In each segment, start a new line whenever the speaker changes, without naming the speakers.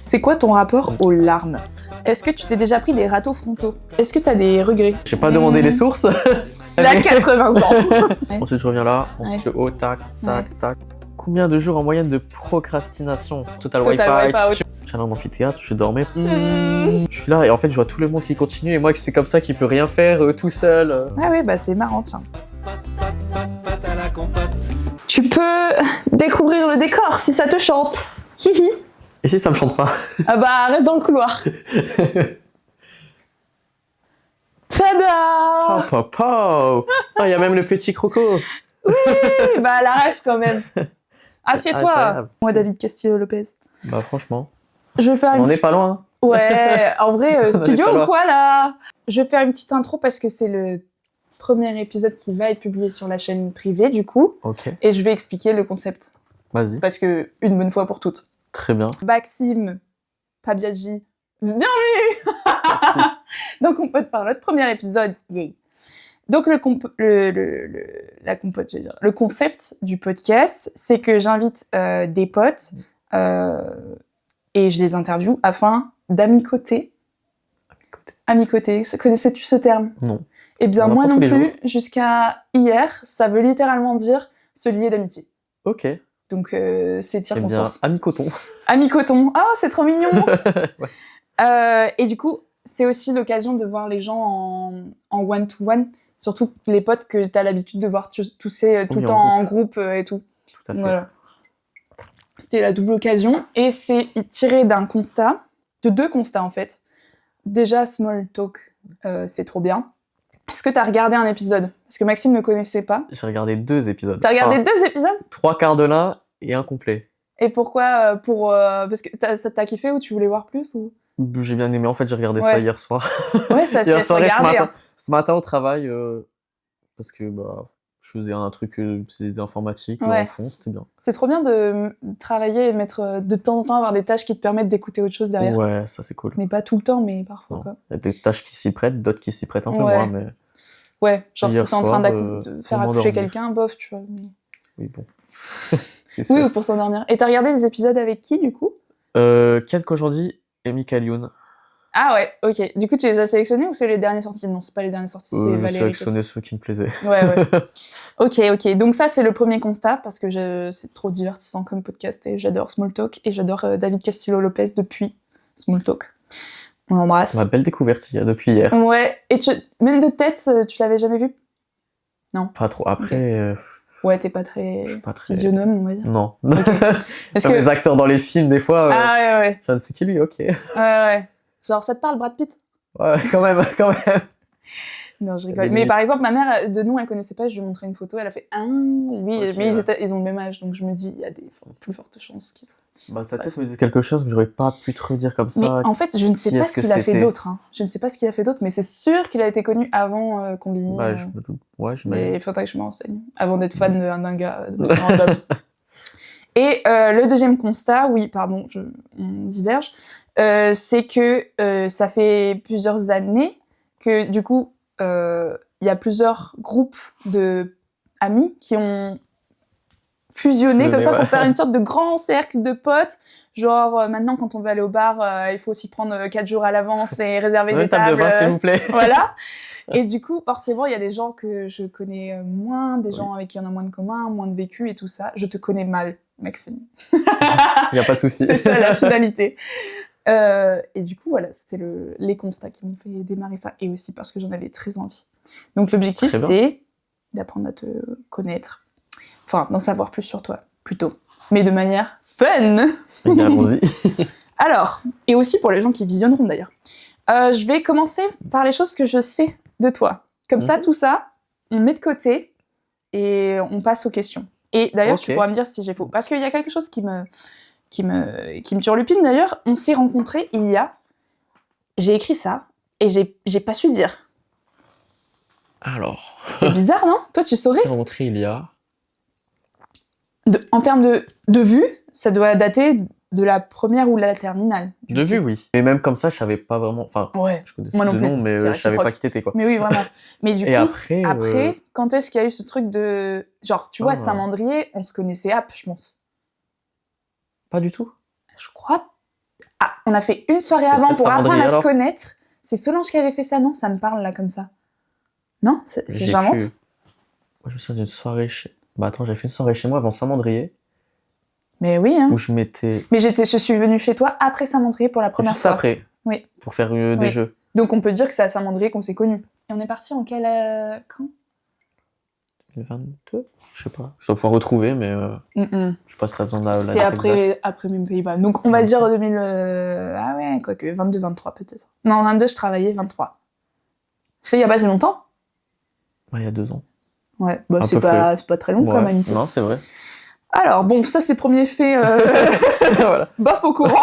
C'est quoi ton rapport aux larmes? Est-ce que tu t'es déjà pris des râteaux frontaux? Est-ce que t'as des regrets?
J'ai pas demandé les sources.
Il a 80 ans.
Ensuite, je reviens là, ensuite le haut, tac, tac, tac. Combien de jours en moyenne de procrastination? Total Wipeout. J'allais en amphithéâtre, je dormais. Je suis là et en fait, je vois tout le monde qui continue et moi, c'est comme ça qui peut rien faire tout seul.
Ah oui, bah c'est marrant, tiens. Tu peux découvrir le décor si ça te chante. Hihi.
Et si ça me chante pas?
Ah bah, reste dans le couloir. Tada!
Pop, pop, pop. Oh, il y a même le petit croco.
Oui, bah la rêve quand même. Assieds-toi.
Incroyable.
Moi, David Castillo-Lopez.
Bah franchement,
Je vais faire
on est pas loin.
Ouais, en vrai,
On en est
studio
pas
ou
loin.
quoi là? Je vais faire une petite intro parce que c'est le premier épisode qui va être publié sur la chaîne privée du coup.
Ok,
Et je vais expliquer le concept.
vas-y.
Parce que, une bonne fois pour toutes.
Très bien.
Maxime Pabiaggi, bienvenue.
Merci.
Donc on peut parler notre premier épisode. Yay. Donc le concept du podcast, c'est que j'invite des potes et je les interviewe afin d'amicoter. Amicoter, connaissais-tu ce terme?
Non.
Eh bien
On
moi
l'apprend
non
tous les
plus,
jours.
jusqu'à hier, ça veut littéralement dire se lier d'amitié.
Ok. Eh
Donc c'est
bien,
circonstance.
ami coton.
Ami coton, oh c'est trop mignon.
Ouais.
Et du coup, c'est aussi l'occasion de voir les gens en one-to-one, surtout les potes que t'as l'habitude de voir tousser tout
Oui,
le
en
temps en groupe et tout.
Tout à fait.
Voilà. C'était la double occasion. Et c'est tiré d'un constat, de deux constats en fait. Déjà, Small Talk, c'est trop bien. Est-ce que t'as regardé un épisode? Parce que Maxime ne connaissait pas.
J'ai regardé 2 épisodes.
T'as regardé
Enfin,
2 épisodes?
3/4 de l'un et un complet.
Et pourquoi parce que ça t'a kiffé ou tu voulais voir plus ou...
J'ai bien aimé. En fait, j'ai regardé
Ouais.
ça hier soir.
Ouais, ça se
Hier
laisse
soir et ce
regarder.
matin. Ce matin au travail, parce que bah, je faisais un truc, c'était informatique
Ouais.
en fond, c'était bien.
C'est trop bien de travailler et mettre de temps en temps avoir des tâches qui te permettent d'écouter autre chose derrière.
Ouais, ça c'est cool.
Mais pas tout le temps, mais parfois
Non.
quoi.
Il y a des tâches qui s'y prêtent, d'autres qui s'y prêtent un peu
Ouais.
moins, mais
Ouais, genre
Hier
si t'es en train
soir,
de faire
pour
accoucher
m'endormir.
quelqu'un, bof, tu vois.
oui, bon. C'est sûr.
Oui, ou pour s'endormir. Et t'as regardé des épisodes avec qui du coup?
Ken Kojandi et Michael Youn.
Ah ouais, ok. Du coup, tu les as sélectionnés ou c'est les derniers sortis? Non, c'est pas les derniers sortis, c'était
J'ai
Valérie.
sélectionné ceux qui me plaisaient.
Ouais, ouais. Ok. Donc ça, c'est le premier constat parce que c'est trop divertissant comme podcast et j'adore Small Talk et j'adore David Castillo-Lopez depuis Small Talk. On l'embrasse.
Ma belle découverte depuis hier.
Ouais. Et même de tête, tu l'avais jamais vu?
Pas trop. Après,
Ouais, t'es pas très
je suis pas très.
physionome, on va dire.
Non.
Est-ce
Comme
que...
les acteurs dans les films, des fois,
Ah ouais.
je ne sais qui lui, ok.
Ouais. Genre, ça te parle, Brad Pitt?
Ouais, quand même.
Non, je
Il y a
rigole.
des
Mais
limites.
par exemple, ma mère, de nom, elle connaissait pas, je lui ai montré une photo, elle a fait « Ah, oui »,
Ok,
mais
ouais.
ils ont le même âge, donc je me dis, il y a des plus fortes chances qu'ils...
Bah, sa tête me disait quelque chose, mais j'aurais pas pu te redire comme
Mais
ça.
en fait, je ne sais
qui
pas
est-ce
ce
que
qu'il a fait
c'était
d'autre. Hein. Je ne sais pas ce qu'il a fait d'autre, mais c'est sûr qu'il a été connu avant Combini.
Bah, je me doute. Ouais,
Mais
j'imagine.
il faudrait que je me renseigne, avant d'être fan d'un gars random. Et le deuxième constat, oui, pardon, on diverge, c'est que ça fait plusieurs années que, du coup, il y a plusieurs groupes de amis qui ont fusionné comme ça pour faire une sorte de grand cercle de potes. Genre, maintenant, quand on veut aller au bar, il faut aussi prendre 4 jours à l'avance et réserver
Une
des
table de
tables.
vin, s'il vous plaît.
Voilà. Et du coup, forcément, il y a des gens que je connais moins, des gens avec qui on a moins de commun, moins de vécu et tout ça. Je te connais mal, Maxime.
Il n'y a pas de souci.
C'est ça la finalité. Et du coup, voilà, c'était les constats qui m'ont fait démarrer ça. Et aussi parce que j'en avais très envie. Donc l'objectif,
Très bien.
c'est d'apprendre à te connaître. Enfin, d'en savoir plus sur toi, plutôt. Mais de manière fun.
Eh bien, allons-y.
Alors, et aussi pour les gens qui visionneront d'ailleurs. Je vais commencer par les choses que je sais de toi. Comme ça, tout ça, on met de côté et on passe aux questions. Et d'ailleurs, tu pourras me dire si j'ai faux. Parce qu'il y a quelque chose qui me turlupine. D'ailleurs, on s'est rencontrés il y a... J'ai écrit ça et j'ai pas su dire.
Alors.
C'est bizarre, non? Toi, tu
On
saurais?
s'est rencontrés il y a.
En termes de vue, ça doit dater de la première ou la terminale.
De vue, oui. Mais même comme ça, je savais pas vraiment. Enfin,
Ouais.
je connaissais
Moi non
de
plus,
nom, mais
c'est
je savais
réciproque.
pas qui t'étais, quoi.
Mais oui, vraiment. Mais du
Et
coup,
après,
quand est-ce qu'il y a eu ce truc de... Genre, tu vois, Saint-Mandrier, on se connaissait je pense.
pas du tout.
Je crois... Ah, on a fait une soirée
C'est
avant
peut-être
pour apprendre
Saint-Mandrier,
à se
alors
connaître. C'est Solange qui avait fait ça, non? Ça me parle là comme ça. Non?
J'ai
J'invente?
Moi, je me souviens d'une soirée chez... Bah attends, j'ai fait une soirée chez moi avant Saint-Mandrier,
Mais oui, hein.
où je m'étais...
Mais je suis venue chez toi après Saint-Mandrier pour la première
Juste
fois.
après,
Oui.
pour faire des
Oui.
jeux.
Donc on peut dire que c'est à Saint-Mandrier qu'on s'est connus. Et on est parti en quel... Quand?
2022? Je sais pas. Je dois pouvoir retrouver, mais je sais pas si t'as besoin de la
C'était
date exacte.
après même Pays-Bas. Donc on va dire 2000... Ah ouais, quoique 22, 23 peut-être. Non, 22, je travaillais, 23. C'est il y a pas si longtemps?
Ouais, il y a 2 ans.
Ouais, bah
À
c'est
peu près.
pas très long
Ouais.
comme amitié.
Non, c'est vrai.
Alors, bon, ça c'est premier fait
Voilà.
bof au courant.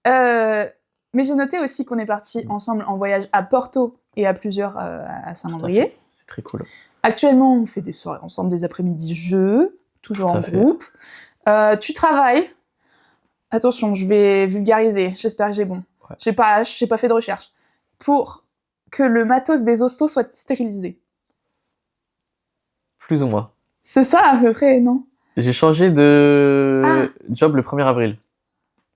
Mais j'ai noté aussi qu'on est partis ensemble en voyage à Porto et à plusieurs à Saint-Mandrier.
C'est très cool.
Actuellement, on fait des soirées ensemble, des après-midi jeux, toujours
Tout à
en
fait.
groupe. Tu travailles. Attention, je vais vulgariser. J'espère que j'ai bon.
Ouais.
J'ai pas fait de recherche. Pour que le matos des hostos soit stérilisé.
Plus ou moins.
C'est ça à peu près, non?
J'ai changé de job le 1er avril.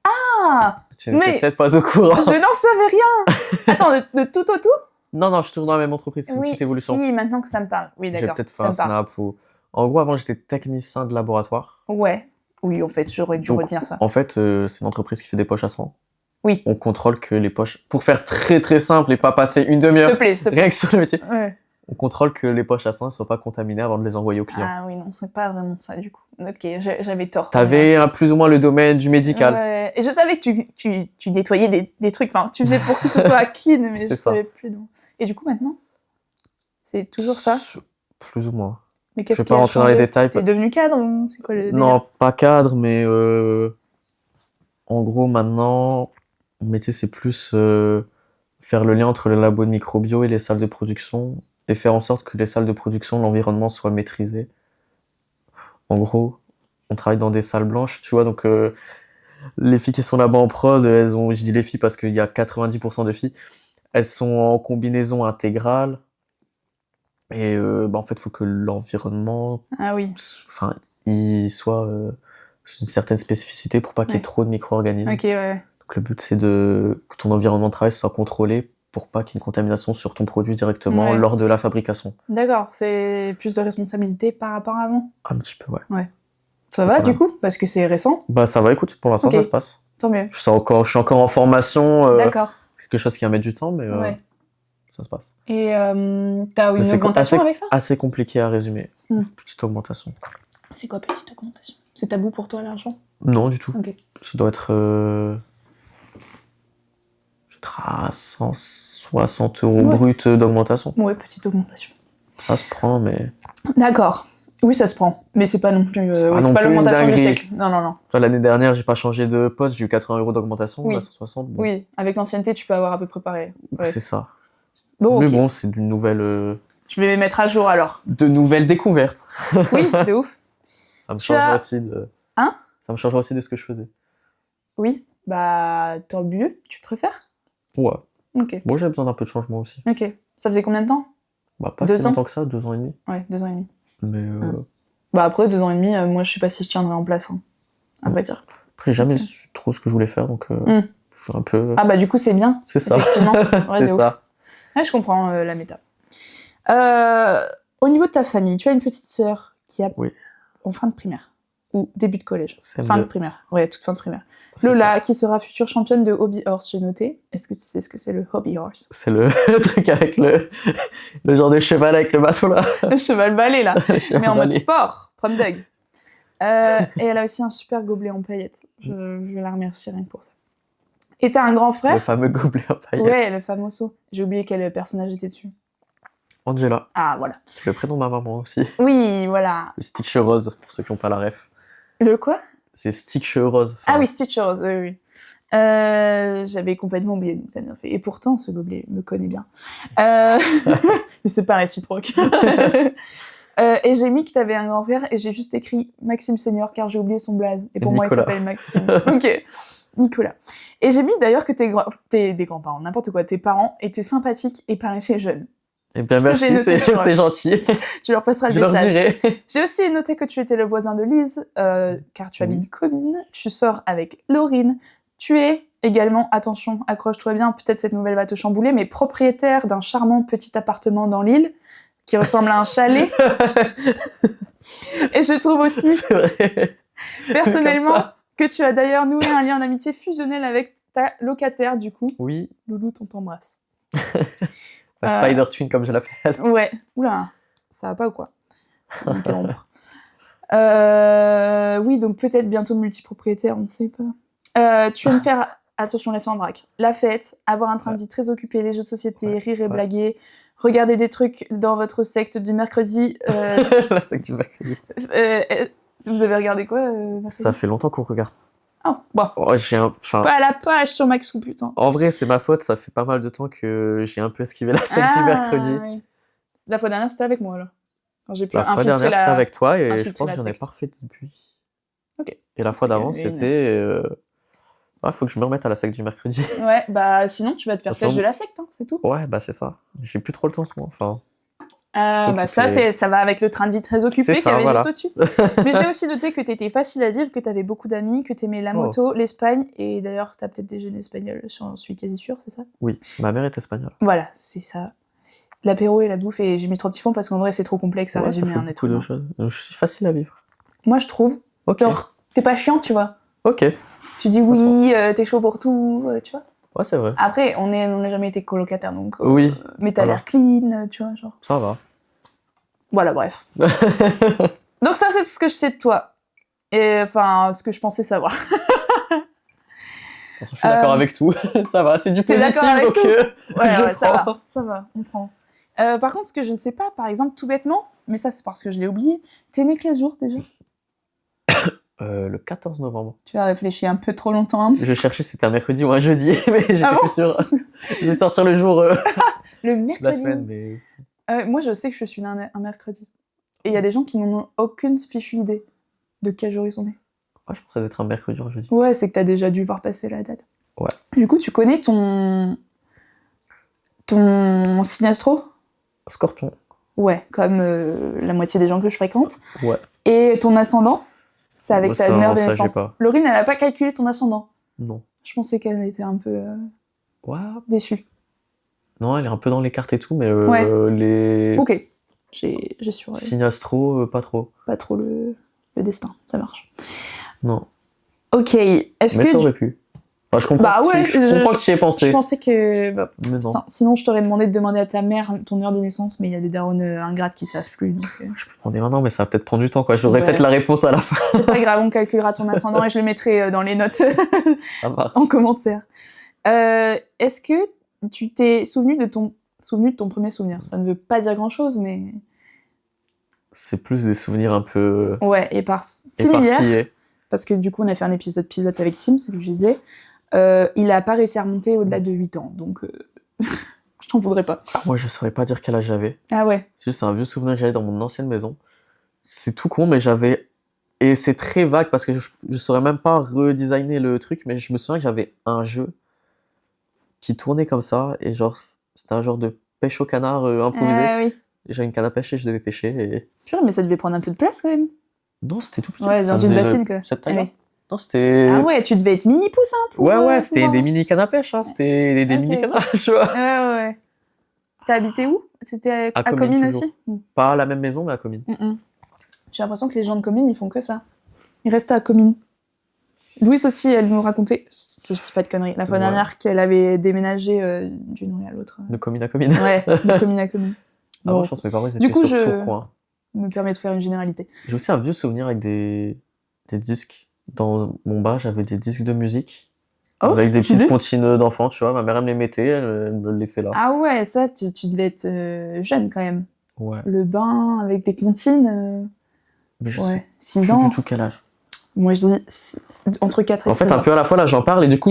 Ah!
Tu n'étais peut-être pas au courant.
Je n'en savais rien! Attends, de tout au tout?
Non, je suis toujours dans la même entreprise. C'est une petite évolution.
Si, maintenant que ça me parle. Oui, d'accord.
J'ai peut-être fait un snap ou... En gros, avant, j'étais technicien de laboratoire.
Ouais. Oui, en fait, j'aurais dû retenir ça.
En fait, c'est une entreprise qui fait des poches à sang.
Oui.
On contrôle que les poches... Pour faire très très simple et pas passer une demi-heure
S'il te plaît.
rien que sur le métier.
Ouais.
On contrôle que les poches à sang ne soient pas contaminées avant de les envoyer au client.
Ah oui, non, c'est pas vraiment ça, du coup. Ok, j'avais tort.
T'avais plus ou moins le domaine du médical.
Ouais. Et je savais que tu nettoyais des trucs, enfin, tu faisais pour que ce soit clean, mais je savais plus. Non. Et du coup, maintenant, c'est toujours ça?
Plus ou moins.
Mais qu'est-ce
Je vais pas rentrer dans les détails.
T'es devenu cadre ou c'est quoi le délire?
Non, pas cadre, mais en gros, maintenant, mon métier, c'est plus faire le lien entre les labos de microbio et les salles de production et faire en sorte que les salles de production, l'environnement soit maîtrisé. En gros, on travaille dans des salles blanches, tu vois, donc les filles qui sont là-bas en prod, je dis les filles parce qu'il y a 90% de filles, elles sont en combinaison intégrale. Et en fait, il faut que l'environnement, il soit une certaine spécificité pour pas qu'il y ait trop de micro-organismes.
Ok, ouais.
Donc le but, c'est que ton environnement de travail soit contrôlé pour pas qu'il y ait une contamination sur ton produit directement lors de la fabrication.
D'accord, c'est plus de responsabilité par rapport à avant?
Un petit peu, ouais.
Ouais. Ça va, du coup? Parce que c'est récent?
Bah ça va, écoute, pour l'instant, ça se passe.
Tant mieux.
Je suis encore en formation.
D'accord.
Quelque chose qui va mettre du temps, mais ça se passe.
Et t'as une augmentation avec ça?
Assez compliqué à résumer. Petite augmentation.
C'est quoi petite augmentation? C'est tabou pour toi l'argent?
Non, du tout.
Ok.
Ça doit être... à 160 € brut d'augmentation.
Ouais, petite augmentation.
Ça se prend, mais...
D'accord. Oui, ça se prend. Mais c'est pas non plus... c'est pas l'augmentation du siècle. Non.
L'année dernière, j'ai pas changé de poste, j'ai eu 80 € d'augmentation, à 160. Bon.
Oui, avec l'ancienneté, tu peux avoir à peu près pareil. Ouais.
C'est ça.
Bon,
mais bon, c'est d'une nouvelle...
Je vais les mettre à jour alors.
De nouvelles découvertes.
Oui, de ouf.
Ça me changera aussi de...
Hein?
Ça me changera aussi de ce que je faisais.
Oui, bah tant mieux. Tu préfères?
Ouais.
Ok.
Moi, j'ai besoin d'un peu de changement aussi.
Ok. Ça faisait combien de temps?
Bah pas si longtemps que ça, 2 ans et demi.
Ouais, 2 ans et demi.
Mais
Bah après 2 ans et demi, moi je sais pas si je tiendrai en place, hein, à vrai dire.
Après j'ai jamais su trop ce que je voulais faire, donc je suis un peu...
Ah bah du coup c'est bien.
C'est ça.
Effectivement. Ouais,
c'est ça.
Ouais, je comprends la méta. Au niveau de ta famille, tu as une petite sœur qui a en fin de primaire ou début de collège. Fin de primaire. Ouais, toute fin de primaire. Lola, qui sera future championne de hobby horse, j'ai noté. Est-ce que tu sais ce que c'est le hobby horse?
C'est le truc avec le genre de cheval avec le bateau là.
Le cheval balai là. Mais en mode sport, prom dog. Et elle a aussi un super gobelet en paillettes. Je vais la remercier rien que pour ça. Et t'as un grand frère?
Le fameux gobelet en paillettes.
Ouais, le famoso. J'ai oublié quel personnage était dessus.
Angela.
Ah, voilà.
C'est le prénom de ma maman aussi.
Oui, voilà.
Le Stitch Rose, pour ceux qui n'ont pas la ref.
Le quoi?
C'est Stitch Rose.
Ah oui, Stitch Rose, oui. J'avais complètement oublié, donc t'as bien fait. Et pourtant, ce gobelet me connaît bien. Mais c'est pas réciproque. Et j'ai mis que t'avais un grand frère et j'ai juste écrit Maxime Senior car j'ai oublié son blaze. Et pour moi, il s'appelle Maxime. Ok. Nicolas. Et j'ai mis d'ailleurs que des grands-parents, n'importe quoi, tes parents étaient sympathiques et paraissaient jeunes.
Eh bien merci, c'est gentil.
Tu leur passeras le
Je
message.
leur dirai.
J'ai aussi noté que tu étais le voisin de Lise, car tu habites Comines, tu sors avec Laurine, Tu es également, attention, accroche-toi bien, peut-être cette nouvelle va te chambouler, mais propriétaire d'un charmant petit appartement dans l'île qui ressemble à un chalet. Et je trouve aussi, personnellement, que tu as d'ailleurs noué un lien d'amitié fusionnel avec ta locataire, du coup.
Oui.
Loulou, on t'embrasse.
Spider Twin, comme je l'appelle.
Ouais. Oula, ça va pas ou quoi? Oui, donc peut-être bientôt multipropriétaire, on ne sait pas. Tu aimes faire, attention, laisse en vrac, la fête, avoir un train de vie très occupé, les jeux de société, rire et blaguer, regarder des trucs dans votre secte du mercredi.
La secte du mercredi.
Vous avez regardé quoi mercredi?
Ça fait longtemps qu'on regarde.
Oh, bon.
Oh,
pas à la page sur Maxou, putain.
En vrai, c'est ma faute, ça fait pas mal de temps que j'ai un peu esquivé la secte du mercredi.
Oui. La fois dernière, c'était avec moi, là. J'ai pu
la fois dernière, c'était avec toi et je pense que j'en ai pas refait depuis.
Ok.
Et la fois d'avant, c'était... faut que je me remette à la secte du mercredi.
Ouais, bah sinon, tu vas te faire pêche de la secte, hein, c'est tout.
Ouais, bah c'est ça. J'ai plus trop le temps en ce moment, enfin...
bah ça va avec le train de vie très occupé qu'il y avait juste au-dessus. Mais j'ai aussi noté que t'étais facile à vivre, que t'avais beaucoup d'amis, que t'aimais la moto, l'Espagne, et d'ailleurs t'as peut-être déjeuné espagnol, j'en suis quasi sûre, c'est ça?
Oui, ma mère est espagnole.
Voilà, c'est ça. L'apéro et la bouffe, et j'ai mis 3 petits points parce qu'en vrai c'est trop complexe à résumer un être humain.
Je suis facile à vivre.
Moi je trouve.
Ok.
Genre, t'es pas chiant, tu vois.
Ok.
Tu dis oui, t'es chaud pour tout, tu vois.
Ouais, c'est vrai.
Après, on n'a jamais été colocataire, donc...
oui.
Mais t'as l'air clean, tu vois, genre...
Ça va.
Voilà, bref. Donc ça, c'est tout ce que je sais de toi. Et enfin, ce que je pensais savoir.
Je suis d'accord avec tout. Ça va, c'est du positif, donc
ouais, ça va, on prend. Par contre, ce que je ne sais pas, par exemple, tout bêtement, mais ça, c'est parce que je l'ai oublié, t'es né quel jour, déjà?
Le 14 novembre.
Tu as réfléchi un peu trop longtemps. Hein.
Je cherchais si c'était un mercredi ou un jeudi, mais j'étais plus sûr. Je vais sortir le jour...
le mercredi.
La semaine, mais...
moi, je sais que je suis née un mercredi. Et il y a des gens qui n'ont aucune fichue idée de quel jour ils sont nés.
Ouais, je pense que ça doit être un mercredi ou un jeudi.
Ouais, c'est que t'as déjà dû voir passer la date.
Ouais.
Du coup, tu connais ton signe astro?
Scorpion.
Ouais, comme la moitié des gens que je fréquente.
Ouais.
Et ton ascendant? C'est avec ta heure de naissance. Laurine, elle a pas calculé ton ascendant?
Non.
Je pensais qu'elle était un peu déçue.
Non, elle est un peu dans les cartes et tout, mais les...
Ok. J'ai sur...
Signe astro, pas trop.
Pas trop le destin, ça marche.
Non.
Ok, est-ce que...
Mais ça aurait pu. Enfin, je comprends, je comprends que tu y aies pensé.
Je pensais que... Bah,
mais non.
Sinon, je t'aurais demandé de demander à ta mère ton heure de naissance, mais il y a des darons ingrates qui savent plus. Donc,
Je peux demander maintenant, mais ça va peut-être prendre du temps, quoi. J'aurai peut-être la réponse à la fin.
C'est pas grave, on calculera ton ascendant et je le mettrai dans les notes en commentaire. Est-ce que tu t'es souvenu de ton premier souvenir? Ça ne veut pas dire grand-chose, mais...
C'est plus des souvenirs un peu...
Ouais, similaires. Parce que du coup, on a fait un épisode pilote avec Tim, c'est ce que je disais. Il a pas réussi à remonter au-delà de 8 ans, donc je t'en voudrais pas.
Moi, je saurais pas dire quel âge j'avais.
Ah ouais.
C'est juste un vieux souvenir que j'avais dans mon ancienne maison. C'est tout con, mais j'avais... Et c'est très vague, parce que je saurais même pas redesigner le truc, mais je me souviens que j'avais un jeu qui tournait comme ça, et genre, c'était un genre de pêche au canard improvisé.
Oui.
J'avais une canne à pêcher, je devais pêcher, et...
Purée, mais ça devait prendre un peu de place, quand même.
Non, c'était tout petit.
Ouais, dans une bassine, quoi.
Cette taille-là. Non, c'était...
Ah ouais, tu devais être mini-pouce, hein, pour...
Ouais, c'était des mini cannes à pêche, hein. C'était des mini canards, tu vois.
Ouais. T'as habité où? C'était à Comines aussi?
Pas à la même maison, mais à Comines.
J'ai l'impression que les gens de Comines, ils font que ça. Ils restent à Comines. Louise aussi, elle nous racontait, si je dis pas de conneries, la fois dernière qu'elle avait déménagé d'une rue à l'autre.
De Comines à Comines.
Ouais, de Comines à Comines.
Ah, moi, je pense que mes parents, ils étaient sur Tourcoing.
Me permet de faire une généralité.
J'ai aussi un vieux souvenir avec des disques. Dans mon bar, j'avais des disques de musique. Avec des petites comptines d'enfants, tu vois. Ma mère, elle me les mettait, elle me le laissait là.
Ah ouais, ça, tu devais être jeune quand même.
Ouais.
Le bain avec des comptines.
Mais je sais
6 ans.
Du tout quel âge.
Moi, je dis entre 4 et 6 ans.
En fait, un peu à la fois, là, j'en parle et du coup,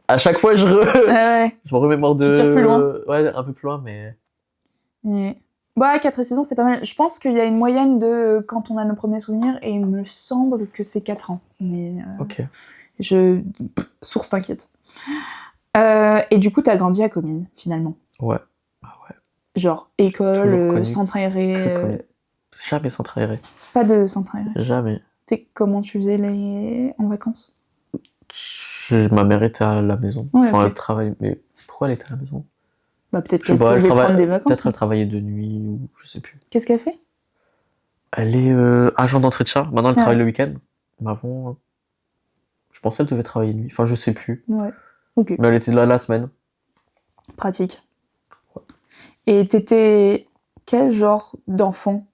à chaque fois, je me remémore de...
Tu tires plus loin.
Ouais, un peu plus loin, mais...
Ouais. Bah, 4 et 6 ans, c'est pas mal. Je pense qu'il y a une moyenne de quand on a nos premiers souvenirs, et il me semble que c'est 4 ans. Mais
ok.
Source t'inquiète. Et du coup, t'as grandi à Comines, finalement.
Ouais. Ah ouais.
Genre, école, centre aéré...
Jamais centre aéré.
Pas de centre aéré.
Jamais.
Comment tu faisais en vacances?
Ma mère était à la maison.
Ouais,
Enfin,
ok.
elle travaille. Mais pourquoi elle était à la maison?
Bah, peut-être
Je sais
qu'elle
pas,
pouvait prendre des vacances.
peut-être elle travaillait de nuit ou je sais plus.
Qu'est-ce qu'elle fait?
Elle est agent d'entretien. Maintenant, elle
Ah
travaille
ouais.
le week-end. Mais avant, je pensais qu'elle devait travailler de nuit. Enfin, je sais plus.
Ouais. Ok.
Mais elle était là la semaine.
Pratique. Et t'étais quel genre d'enfant?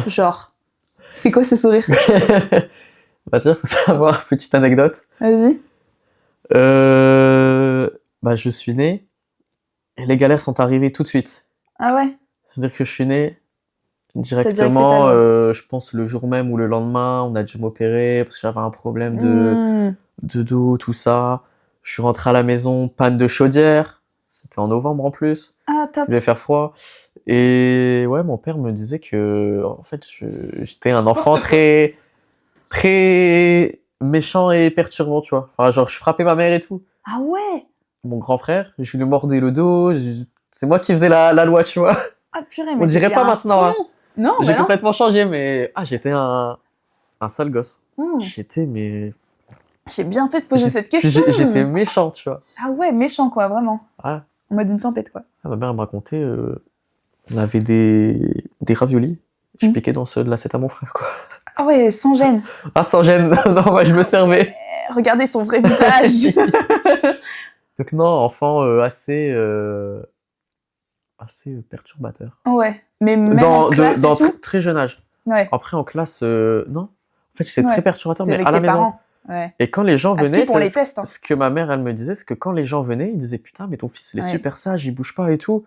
Genre. C'est quoi ce sourire?
Bah, tiens, faut savoir, petite anecdote.
Vas-y.
Bah, je suis né et les galères sont arrivées tout de suite.
Ah ouais?
C'est-à-dire que je suis né
direct fait ta
directement,
loi.
je pense le jour même ou le lendemain, on a dû m'opérer parce que j'avais un problème
Mmh.
de dos, tout ça. Je suis rentré à la maison, panne de chaudière. C'était en novembre en plus.
Ah, top.
Il devait faire froid. Et ouais, mon père me disait que, en fait, j'étais un enfant très, très méchant et perturbant, tu vois. Enfin, genre, je frappais ma mère et tout.
Ah ouais?
Mon grand frère, je lui mordais le dos. C'est moi qui faisais la loi, tu vois.
Ah purée,
On
mais
dirait
t'étais
pas
un
maintenant, hein.
stron. Non,
J'ai
bah non.
complètement changé, mais j'étais un sale gosse.
Mmh.
J'étais, mais
J'ai bien fait de poser cette
puis
question.
j'étais méchant, tu vois.
Ah ouais, méchant quoi, vraiment.
Ah,
En mode une tempête quoi.
ma mère me racontait, on avait des raviolis. Je
Mm.
piquais dans ceux de l'assiette à mon frère, quoi.
Ah ouais, sans gêne.
Ah, sans gêne. Non, moi, je me servais.
Regardez son vrai visage.
Donc non, enfant assez perturbateur.
Ouais, mais même en classe et tout.
Très jeune âge.
Ouais.
Après en classe, non. En fait, j'étais
Ouais.
très perturbateur,
C'était
mais
avec
à la
tes
maison.
parents. Ouais.
Et quand les gens
À ski
venaient,
pour les tests, hein.
ce que ma mère elle me disait, c'est que quand les gens venaient, ils disaient putain, mais ton fils il est
Ouais.
super sage, il bouge pas et tout.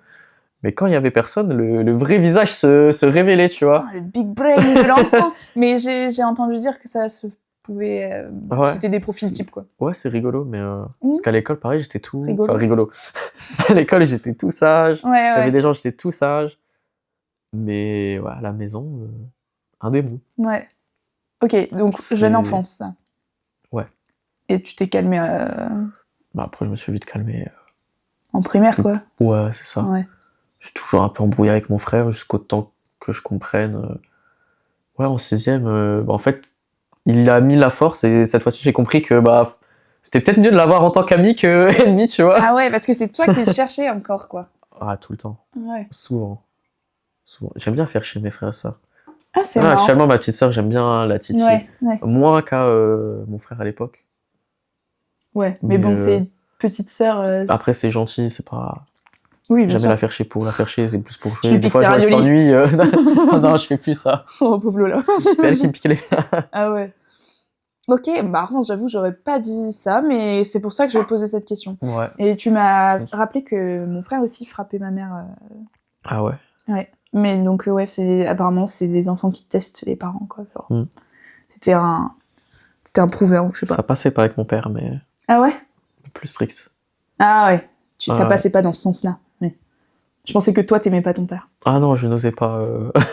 Mais quand il y avait personne, le vrai visage se révélait, tu vois.
Putain, le big brain de l'enfant. Mais j'ai entendu dire que ça se pouvait.
Ouais.
C'était des profils types quoi.
Ouais, c'est rigolo, mais parce qu'à l'école, pareil, j'étais tout.
Rigolo.
Enfin, rigolo. À l'école, j'étais tout sage.
Ouais,
Il y avait
ouais.
des gens, j'étais tout sage. Mais ouais, à la maison, un démon.
Ouais. Ok, donc
C'est-
jeune enfance ça.
Ouais.
Et tu t'es calmé
Bah, après, je me suis vite calmé.
en primaire quoi.
Ouais, c'est ça.
Ouais.
Je suis toujours un peu embrouillé avec mon frère jusqu'au temps que je comprenne. Ouais, en 6e, bah, en fait, il a mis la force et cette fois-ci, j'ai compris que bah, c'était peut-être mieux de l'avoir en tant qu'ami que ennemi, tu vois.
Ah ouais, parce que c'est toi qui le cherchais encore quoi.
Ah, tout le temps.
Ouais.
Souvent. Souvent. J'aime bien faire chez mes frères et sœurs.
Ah c'est
Ah,
marrant.
actuellement, ma petite sœur, j'aime bien la titiller.
Ouais, ouais.
Moins qu'à mon frère à l'époque.
Ouais, mais bon, c'est une petite sœur.
Après, c'est gentil, c'est pas.
Oui, bien
Jamais
sûr.
la faire chier pour la faire chier, c'est plus pour
Tu
jouer.
lui
Des
piques
fois,
tes
je vois, elle
raviolis.
s'ennuie. Non, je fais plus ça.
Oh, pauvre Lola.
C'est elle qui me pique les.
Ah ouais. Ok, bah j'avoue, j'aurais pas dit ça, mais c'est pour ça que je vais poser cette question.
Ouais.
Et tu m'as rappelé que mon frère aussi frappait ma mère.
Ah ouais.
Ouais. Mais donc, ouais, apparemment, c'est des enfants qui testent les parents, quoi. Genre.
Mm.
C'était un prouveur, ou je sais pas.
Ça passait pas avec mon père, mais
Ah ouais?
plus strict.
Ah ouais. Ça
Ouais.
passait pas dans ce sens-là. Ouais. Je pensais que toi, t'aimais pas ton père.
Ah non, je n'osais pas.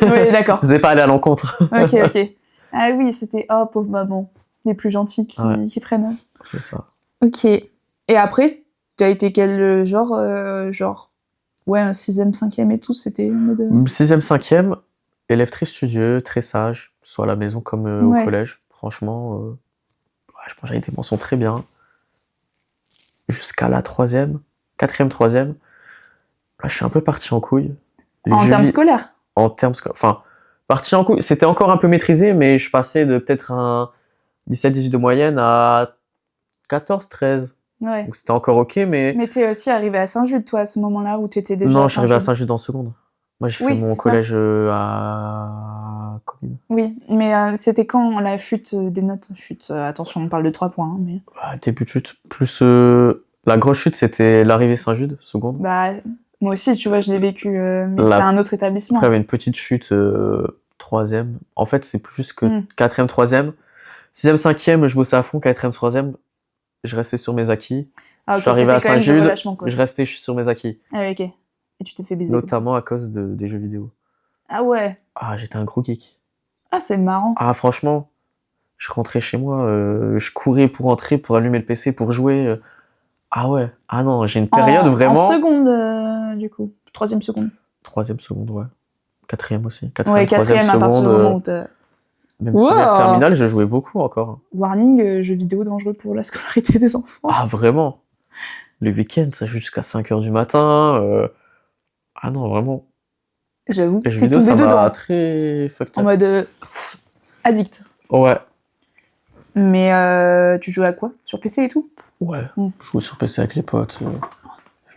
Oui, d'accord.
Je n'osais pas aller à l'encontre.
Ok, ok. Ah oui, c'était oh pauvre maman, les plus gentils qui prennent.
C'est ça.
Ok. Et après, tu as été quel genre ouais, un 6e, 5e et tout, c'était en mode.
6e, 5e, élève très studieux, très sage, soit à la maison comme
Ouais.
au collège. Franchement, ouais, je pense que j'avais des mentions très bien. Jusqu'à la 3e, 4e, 3e. Là, je suis un peu parti en couille.
En termes scolaires.
En termes scolaires. Enfin, parti en couille. C'était encore un peu maîtrisé, mais je passais de peut-être un 17-18 de moyenne à 14-13.
Ouais.
Donc c'était encore ok, mais.
Mais t'es aussi arrivé à Saint-Jude, toi, à ce moment-là, où t'étais déjà
Non,
à
je suis arrivé à
Saint-Jude.
Saint-Jude en seconde. Moi, j'ai
Oui,
fait mon
c'est ça.
collège à Comines.
Oui, mais c'était quand la chute des notes? Chute, attention, on parle de 3 points, hein, mais.
Ah, début de chute. Plus la grosse chute, c'était l'arrivée Saint-Jude, seconde.
Bah, moi aussi, tu vois, je l'ai vécu, mais
La-
c'est un autre établissement.
Après, il y avait une petite chute, 3e. En fait, c'est plus que
Mm.
4e, 3e. 6e, 5e, je bossais à fond. 4e, 3e, je restais sur mes acquis.
Ah, ok,
je suis arrivé à
c'était quand même du
Saint-Jude,
relâchement, quoi.
je restais sur mes acquis.
Ah, ouais, ok. Et tu t'es fait baiser. comme ça.
Notamment à cause des jeux vidéo.
Ah ouais.
Ah, j'étais un gros geek.
Ah, c'est marrant.
Ah, franchement, je rentrais chez moi, je courais pour rentrer, pour allumer le PC, pour jouer. Ah ouais. Ah non, j'ai une période vraiment.
En seconde, du coup. 3e seconde.
3e seconde, ouais. 4e aussi. 4e,
Ouais, 4e, à partir du
seconde,
moment où t'as.
Même première terminale, je jouais beaucoup encore.
Warning, jeux vidéo dangereux pour la scolarité des enfants.
Ah, vraiment? Le week-end, ça joue jusqu'à 5h du matin. Ah non, vraiment.
J'avoue.
Les jeux vidéo, ça m'a très fucked up.
En mode addict.
Ouais.
Mais tu jouais à quoi? Sur PC et tout?
Ouais. Je jouais sur PC avec les potes.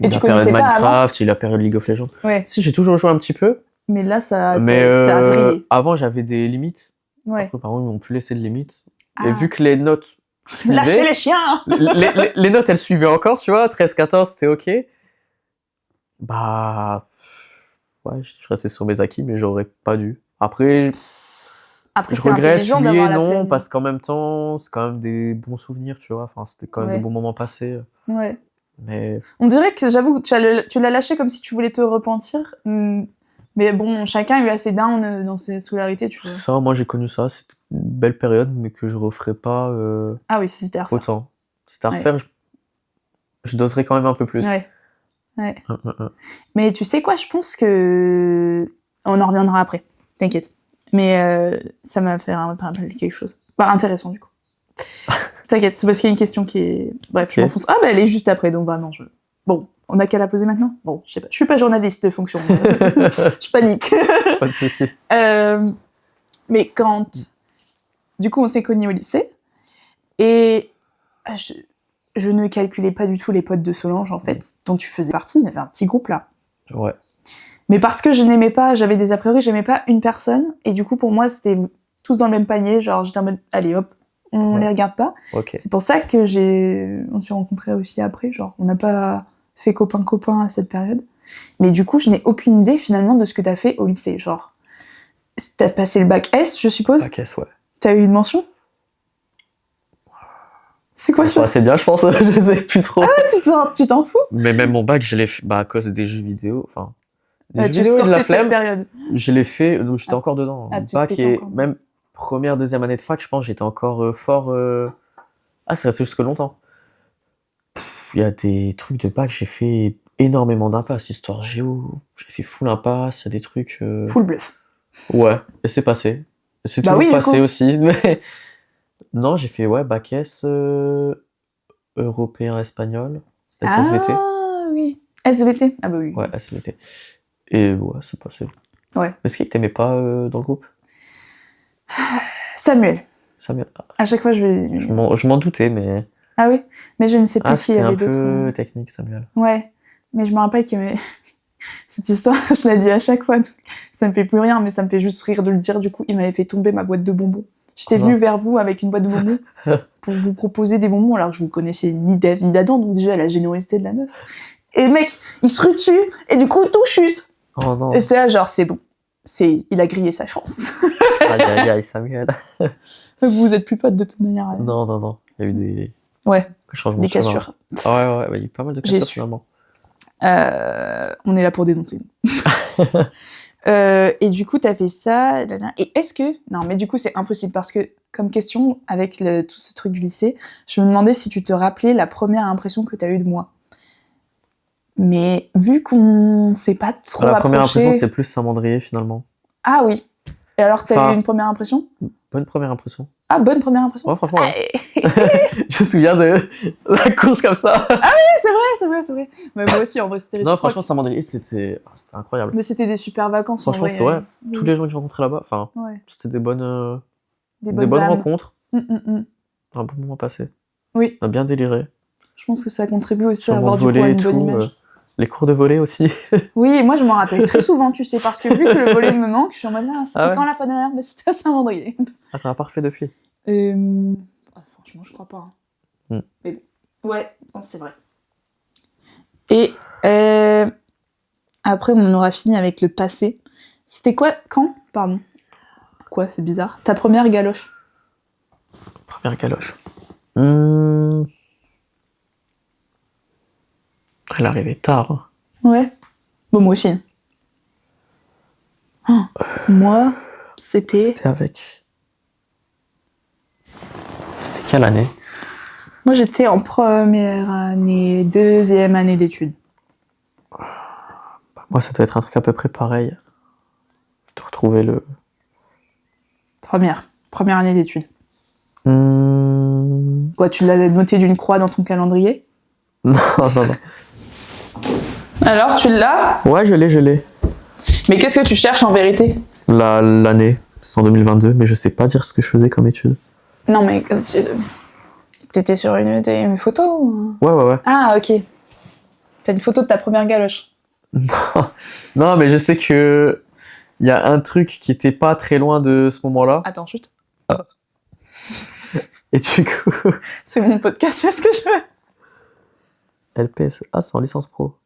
Et tu connaissais pas
Minecraft, il a la période League of Legends.
Ouais.
Si, j'ai toujours joué un petit peu.
Mais là, ça
t'as
vrillé.
Avant, j'avais des limites.
Ouais.
Après, par contre, ils m'ont plus laissé de limites. Et vu que les notes suivaient...
Lâchez les chiens.
les notes, elles suivaient encore, tu vois. 13-14, c'était OK. Bah... Ouais, je suis resté sur mes acquis, mais j'aurais pas dû. Après je regrette, oui et non, parce qu'en même temps, c'est quand même des bons souvenirs, tu vois. Enfin, c'était quand même des bons moments passés.
Ouais.
Mais...
On dirait que, j'avoue, tu l'as lâché comme si tu voulais te repentir. Mais bon, chacun a eu assez down dans ses scolarités, tu vois.
Ça, moi, j'ai connu ça. C'était une belle période, mais que je referais pas
ah oui, si c'était à refaire.
autant. Si c'était à refaire, je doserais quand même un peu plus.
Ouais. Mais tu sais quoi, je pense que... On en reviendra après, t'inquiète. Mais ça m'a fait rappeler quelque chose. Bah, intéressant, du coup. T'inquiète, c'est parce qu'il y a une question qui est... Bref, je m'enfonce. Ah, bah, elle est juste après, donc vraiment, Bon, on a qu'à la poser maintenant? Bon, je sais pas. Je suis pas journaliste de fonction. Je panique.
Pas de souci.
Mais quand... Du coup, on s'est connus au lycée. Et je ne calculais pas du tout les potes de Solange, en fait, dont tu faisais partie. Il y avait un petit groupe, là.
Ouais.
Mais parce que je n'aimais pas, j'avais des a priori, j'aimais pas une personne. Et du coup, pour moi, c'était tous dans le même panier. Genre, j'étais en mode, allez, hop, on les regarde pas.
Okay.
C'est pour ça que on s'est rencontrés aussi après. Genre, on n'a pas fait copain-copain à cette période. Mais du coup, je n'ai aucune idée, finalement, de ce que t'as fait au lycée. Genre, t'as passé le bac S, je suppose?
Bac S, ouais.
T'as eu une mention? C'est quoi ça?
C'est bien, je pense. Je sais plus trop.
Ah, tu t'en fous?
Mais même mon bac, je l'ai fait à cause des jeux vidéo. Enfin,
les jeux vidéo et de la flemme. Période.
Je l'ai fait, donc j'étais encore dedans. Bac et
encore
même première, deuxième année de fac, je pense, j'étais encore fort. Ah, c'est resté jusque longtemps. Il y a des trucs de bac, j'ai fait énormément d'impasses. Histoire géo, j'ai fait full impasse, il y a des trucs.
Full bluff.
Ouais, et c'est passé. C'est toujours passé aussi, mais. Non, j'ai fait bac S, européen, espagnol, SSVT.
Ah oui, SVT. Ah bah oui.
Ouais, SVT. Et ouais, c'est passé.
Ouais.
Est-ce qu'il t'aimait pas dans le groupe?
Samuel. À chaque fois,
je m'en doutais, mais...
Ah oui? Mais je ne sais plus s'il y avait d'autres...
c'était un peu technique, Samuel.
Ouais, mais je me rappelle qu'il y avait... Cette histoire, je la dis à chaque fois. Ça me fait plus rien, mais ça me fait juste rire de le dire. Du coup, il m'avait fait tomber ma boîte de bonbons. J'étais venue vers vous avec une boîte de bonbons pour vous proposer des bonbons, alors que je vous connaissais ni d'Ève ni d'Adam, donc déjà la générosité de la meuf. Et le mec, il se rue dessus, et du coup, tout chute.
Oh non.
Et c'est là, genre, c'est bon. Il a grillé sa chance.
Aïe, Samuel.
Vous êtes plus potes de toute manière.
Non. Il y a eu des...
Ouais.
Changements
des cassures.
Ouais, il y a eu pas mal de cassures finalement.
On est là pour dénoncer. Et du coup, t'as fait ça. Et est-ce que... Non, mais du coup, c'est impossible parce que, comme question, avec tout ce truc du lycée, je me demandais si tu te rappelais la première impression que t'as eue de moi. Mais vu qu'on s'est pas trop
La première impression, c'est plus Saint-Mandrier, finalement.
Ah oui. Et alors, t'as eu une première impression?
Bonne première impression.
Ah, bonne première impression?
Ouais, franchement, ouais. Je me souviens de la course comme ça.
Ah oui, c'est vrai. Mais moi aussi, en vrai, c'était
réciproque. Non, franchement, Saint-Mandrier, c'était incroyable.
Mais c'était des super vacances,
franchement, c'est vrai. Tous les gens que j'ai rencontrés là-bas, enfin, c'était des bonnes rencontres. Un bon moment passé.
Oui.
On a bien déliré.
Je pense que ça contribue aussi à avoir du coup une bonne image.
Les cours de volley aussi.
Oui, moi je m'en rappelle très souvent, tu sais, parce que vu que le volley me manque, je suis en mode c'était quand la fois dernière? Mais c'était à Saint-Mandrier.
Ah, ça n'a pas refait depuis?
Franchement, je crois pas. Mais bon. Ouais, c'est vrai. Et après, on aura fini avec le passé. C'était quoi? Quand? Pardon. Quoi? C'est bizarre. Ta première galoche?
Première galoche. Elle arrivait tard.
Ouais. Bon, moi aussi. Moi, c'était...
C'était avec... C'était quelle année?
Moi, j'étais en première année, deuxième année d'études.
Moi, ça doit être un truc à peu près pareil. De retrouver le...
Première Première année d'études.
Non,
Quoi, tu l'as noté d'une croix dans ton calendrier?
non, non.
Alors, tu l'as?
Ouais, je l'ai.
Mais qu'est-ce que tu cherches en vérité?
L'année, c'est en 2022, mais je sais pas dire ce que je faisais comme étude.
Non, mais t'étais sur une photo ou...
Ouais.
Ah, ok. T'as une photo de ta première galoche.
Non, mais je sais que il y a un truc qui était pas très loin de ce moment-là.
Attends, chut.
Et du coup,
C'est mon podcast, je fais ce que je veux.
LPS, c'est en licence pro.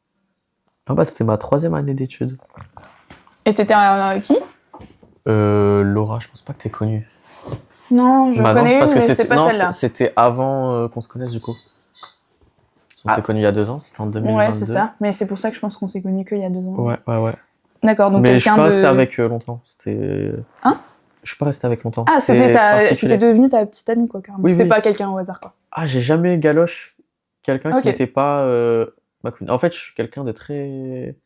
Ah bah c'était ma 3e année d'études.
Et c'était qui?
Laura, je pense pas que t'es connue.
Non, je connais une, mais c'est pas celle-là.
C'était avant qu'on se connaisse du coup. On s'est connus il y a 2 ans, c'était en 2022.
Ouais, c'est ça. Mais c'est pour ça que je pense qu'on s'est connus qu'il y a 2 ans.
Ouais.
D'accord, donc
mais je suis pas resté
de...
avec longtemps. C'était...
Hein?
Je suis pas resté avec longtemps.
Ah, c'était devenu ta petite amie, quoi, carrément.
Oui,
c'était
oui.
pas quelqu'un au hasard, quoi.
Ah, j'ai jamais galoche quelqu'un
Ok.
qui n'était pas ma copine. En fait, je suis quelqu'un de très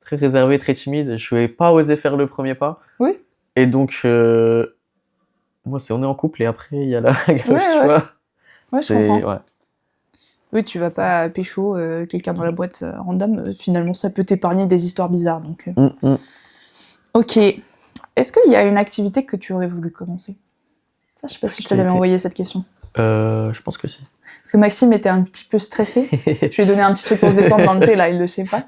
très réservé, très timide. Je vais pas oser faire le premier pas.
Oui.
Et donc, moi, on est en couple et après, il y a la galoche,
Ouais.
tu vois.
Ouais, je comprends.
Ouais.
Oui, tu vas pas pécho quelqu'un dans la boîte random. Finalement, ça peut t'épargner des histoires bizarres, donc... Ok. Est-ce qu'il y a une activité que tu aurais voulu commencer? Ça, je sais pas si je te l'avais envoyé cette question.
Je pense que si.
Parce que Maxime était un petit peu stressé. Je lui ai donné un petit truc pour se descendre dans le thé, là, il le sait pas.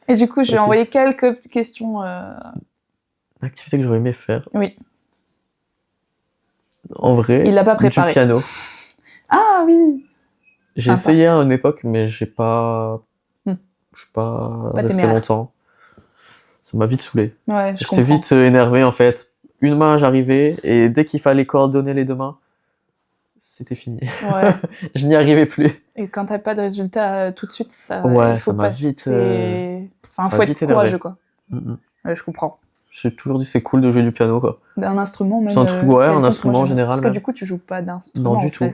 Et du coup, je lui ai envoyé quelques questions.
L'activité que j'aurais aimé faire.
Oui.
En vrai,
il l'a pas préparé.
Du piano.
Ah oui.
J'ai essayé à une époque, mais j'ai pas... Je suis pas resté longtemps. Ça m'a vite saoulé.
Ouais,
J'étais vite énervé, en fait. Une main, j'arrivais, et dès qu'il fallait coordonner les 2 mains, c'était fini.
Ouais.
Je n'y arrivais plus.
Et quand t'as pas de résultat tout de suite, ça...
Ouais,
faut
ça m'a vite...
Enfin, faut être courageux, quoi. Ouais, je comprends.
J'ai toujours dit c'est cool de jouer du piano, quoi.
D'un instrument, même.
C'est un truc, un instrument en général.
Parce que du coup, tu joues pas d'instrument.
Non, du tout.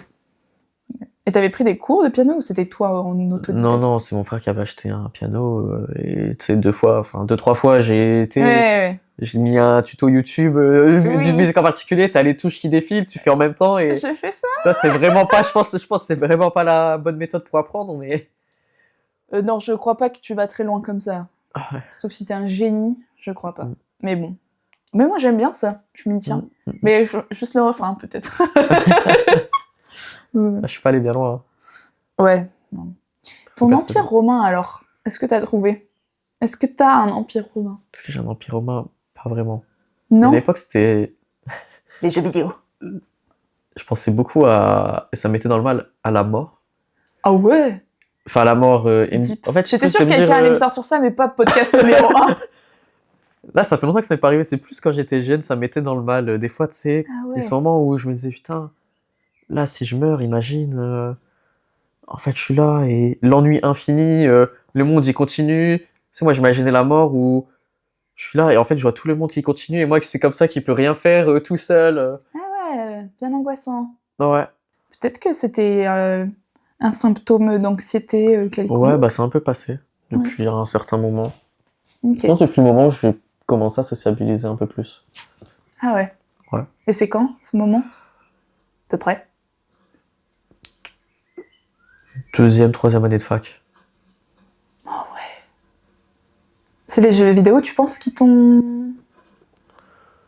Et t'avais pris des cours de piano ou c'était toi en autodidacte?
Non, c'est mon frère qui avait acheté un piano. Et tu sais, 2-3 fois, j'ai été...
Ouais.
J'ai mis un tuto YouTube d'une musique en particulier, t'as les touches qui défilent, tu fais en même temps et...
J'ai fait ça.
Tu vois, c'est vraiment pas... Je pense que c'est vraiment pas la bonne méthode pour apprendre, mais...
Non, je crois pas que tu vas très loin comme ça.
Ah ouais.
Sauf si t'es un génie, je crois pas. Mais bon. Mais moi, j'aime bien ça. Je m'y tiens. Mais juste le refrain, peut-être.
Je suis pas allé bien loin.
Ouais. Non. Ton empire romain, alors, est-ce que t'as trouvé? Est-ce que t'as un empire romain?
Est-ce que j'ai un empire romain? Pas vraiment.
Non.
À l'époque, c'était...
Les jeux vidéo.
Je pensais beaucoup à... Et ça mettait dans le mal, à la mort.
Ah ouais?
Enfin, à la mort... En fait,
j'étais sûre que quelqu'un allait me sortir ça, mais pas podcast numéro 1.
Là, ça fait longtemps que ça m'est pas arrivé. C'est plus quand j'étais jeune, ça me mettait dans le mal. Des fois, tu sais, des moments où je me disais, putain, là, si je meurs, imagine... En fait, je suis là et l'ennui infini, le monde, il continue. Tu sais, moi, j'imaginais la mort où je suis là et en fait, je vois tout le monde qui continue et moi, c'est comme ça qui peut rien faire tout seul.
Ah ouais, bien angoissant.
Ouais.
Peut-être que c'était un symptôme d'anxiété quelconque.
Ouais, bah c'est un peu passé depuis un certain moment.
Okay.
Je pense que depuis le moment où j'ai commencé à sociabiliser un peu plus.
Ah ouais.
Ouais.
Et c'est quand, ce moment? À peu près?
2e, 3e année de fac.
Oh ouais. C'est les jeux vidéo, tu penses, qui t'ont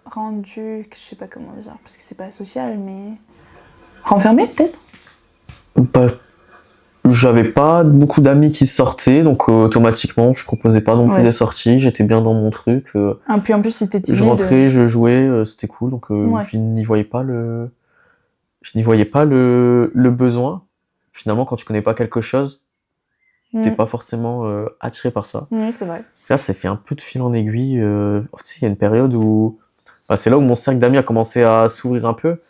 rendu, je sais pas comment dire, parce que c'est pas social, mais renfermé peut-être?
Bah, j'avais pas beaucoup d'amis qui sortaient, donc automatiquement, je proposais pas non plus des sorties. J'étais bien dans mon truc.
Puis en plus, si t'es timide.
Je rentrais, je jouais, c'était cool, donc je n'y voyais pas le besoin. Finalement, quand tu connais pas quelque chose, t'es pas forcément attiré par ça.
Oui, c'est vrai.
Là, ça fait un peu de fil en aiguille. Tu sais, il y a une période où... c'est là où mon cercle d'amis a commencé à s'ouvrir un peu.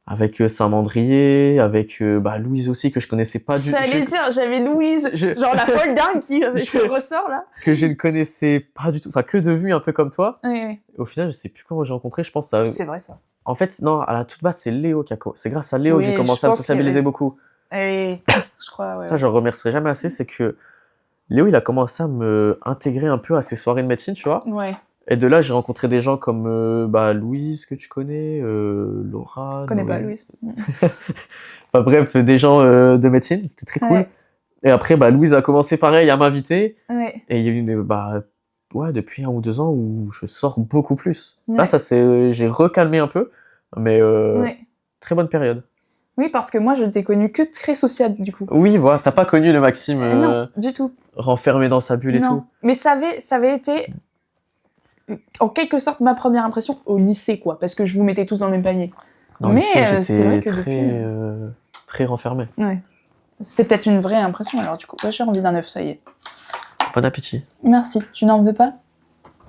Avec Saint-Mandrier, avec Louise aussi, que je connaissais pas du tout.
J'allais dire, j'avais Louise, genre la folle dingue qui ressort là.
Que je ne connaissais pas du tout, enfin que de vue, un peu comme toi.
Oui.
Au final, je sais plus comment j'ai rencontré, je pense ça...
C'est vrai ça.
En fait, non, à la toute base, c'est Léo qui a... C'est grâce à Léo que j'ai commencé à me sociabiliser beaucoup.
Et je crois,
Ça, je remercierai jamais assez, c'est que Léo, il a commencé à me intégrer un peu à ses soirées de médecine, tu vois.
Ouais.
Et de là, j'ai rencontré des gens comme Louise, que tu connais, Laura.
Je connais pas Louise.
Enfin bref, des gens de médecine, c'était très cool.
Ouais.
Et après, Louise a commencé pareil à m'inviter.
Ouais.
Et il y a eu depuis 1 ou 2 ans où je sors beaucoup plus.
Ouais.
Là, j'ai recalmé un peu, mais très bonne période.
Oui, parce que moi, je t'ai connu que très sociable, du coup.
Oui, voilà, t'as pas connu le Maxime
Non, du tout.
renfermé dans sa bulle et tout.
Mais ça avait été, en quelque sorte, ma première impression au lycée, quoi, parce que je vous mettais tous dans le même panier.
Dans
mais
le lycée,
c'est vrai que
très renfermé.
Ouais. C'était peut-être une vraie impression, alors du coup, j'ai envie d'un œuf, ça y est.
Bon appétit.
Merci, tu n'en veux pas?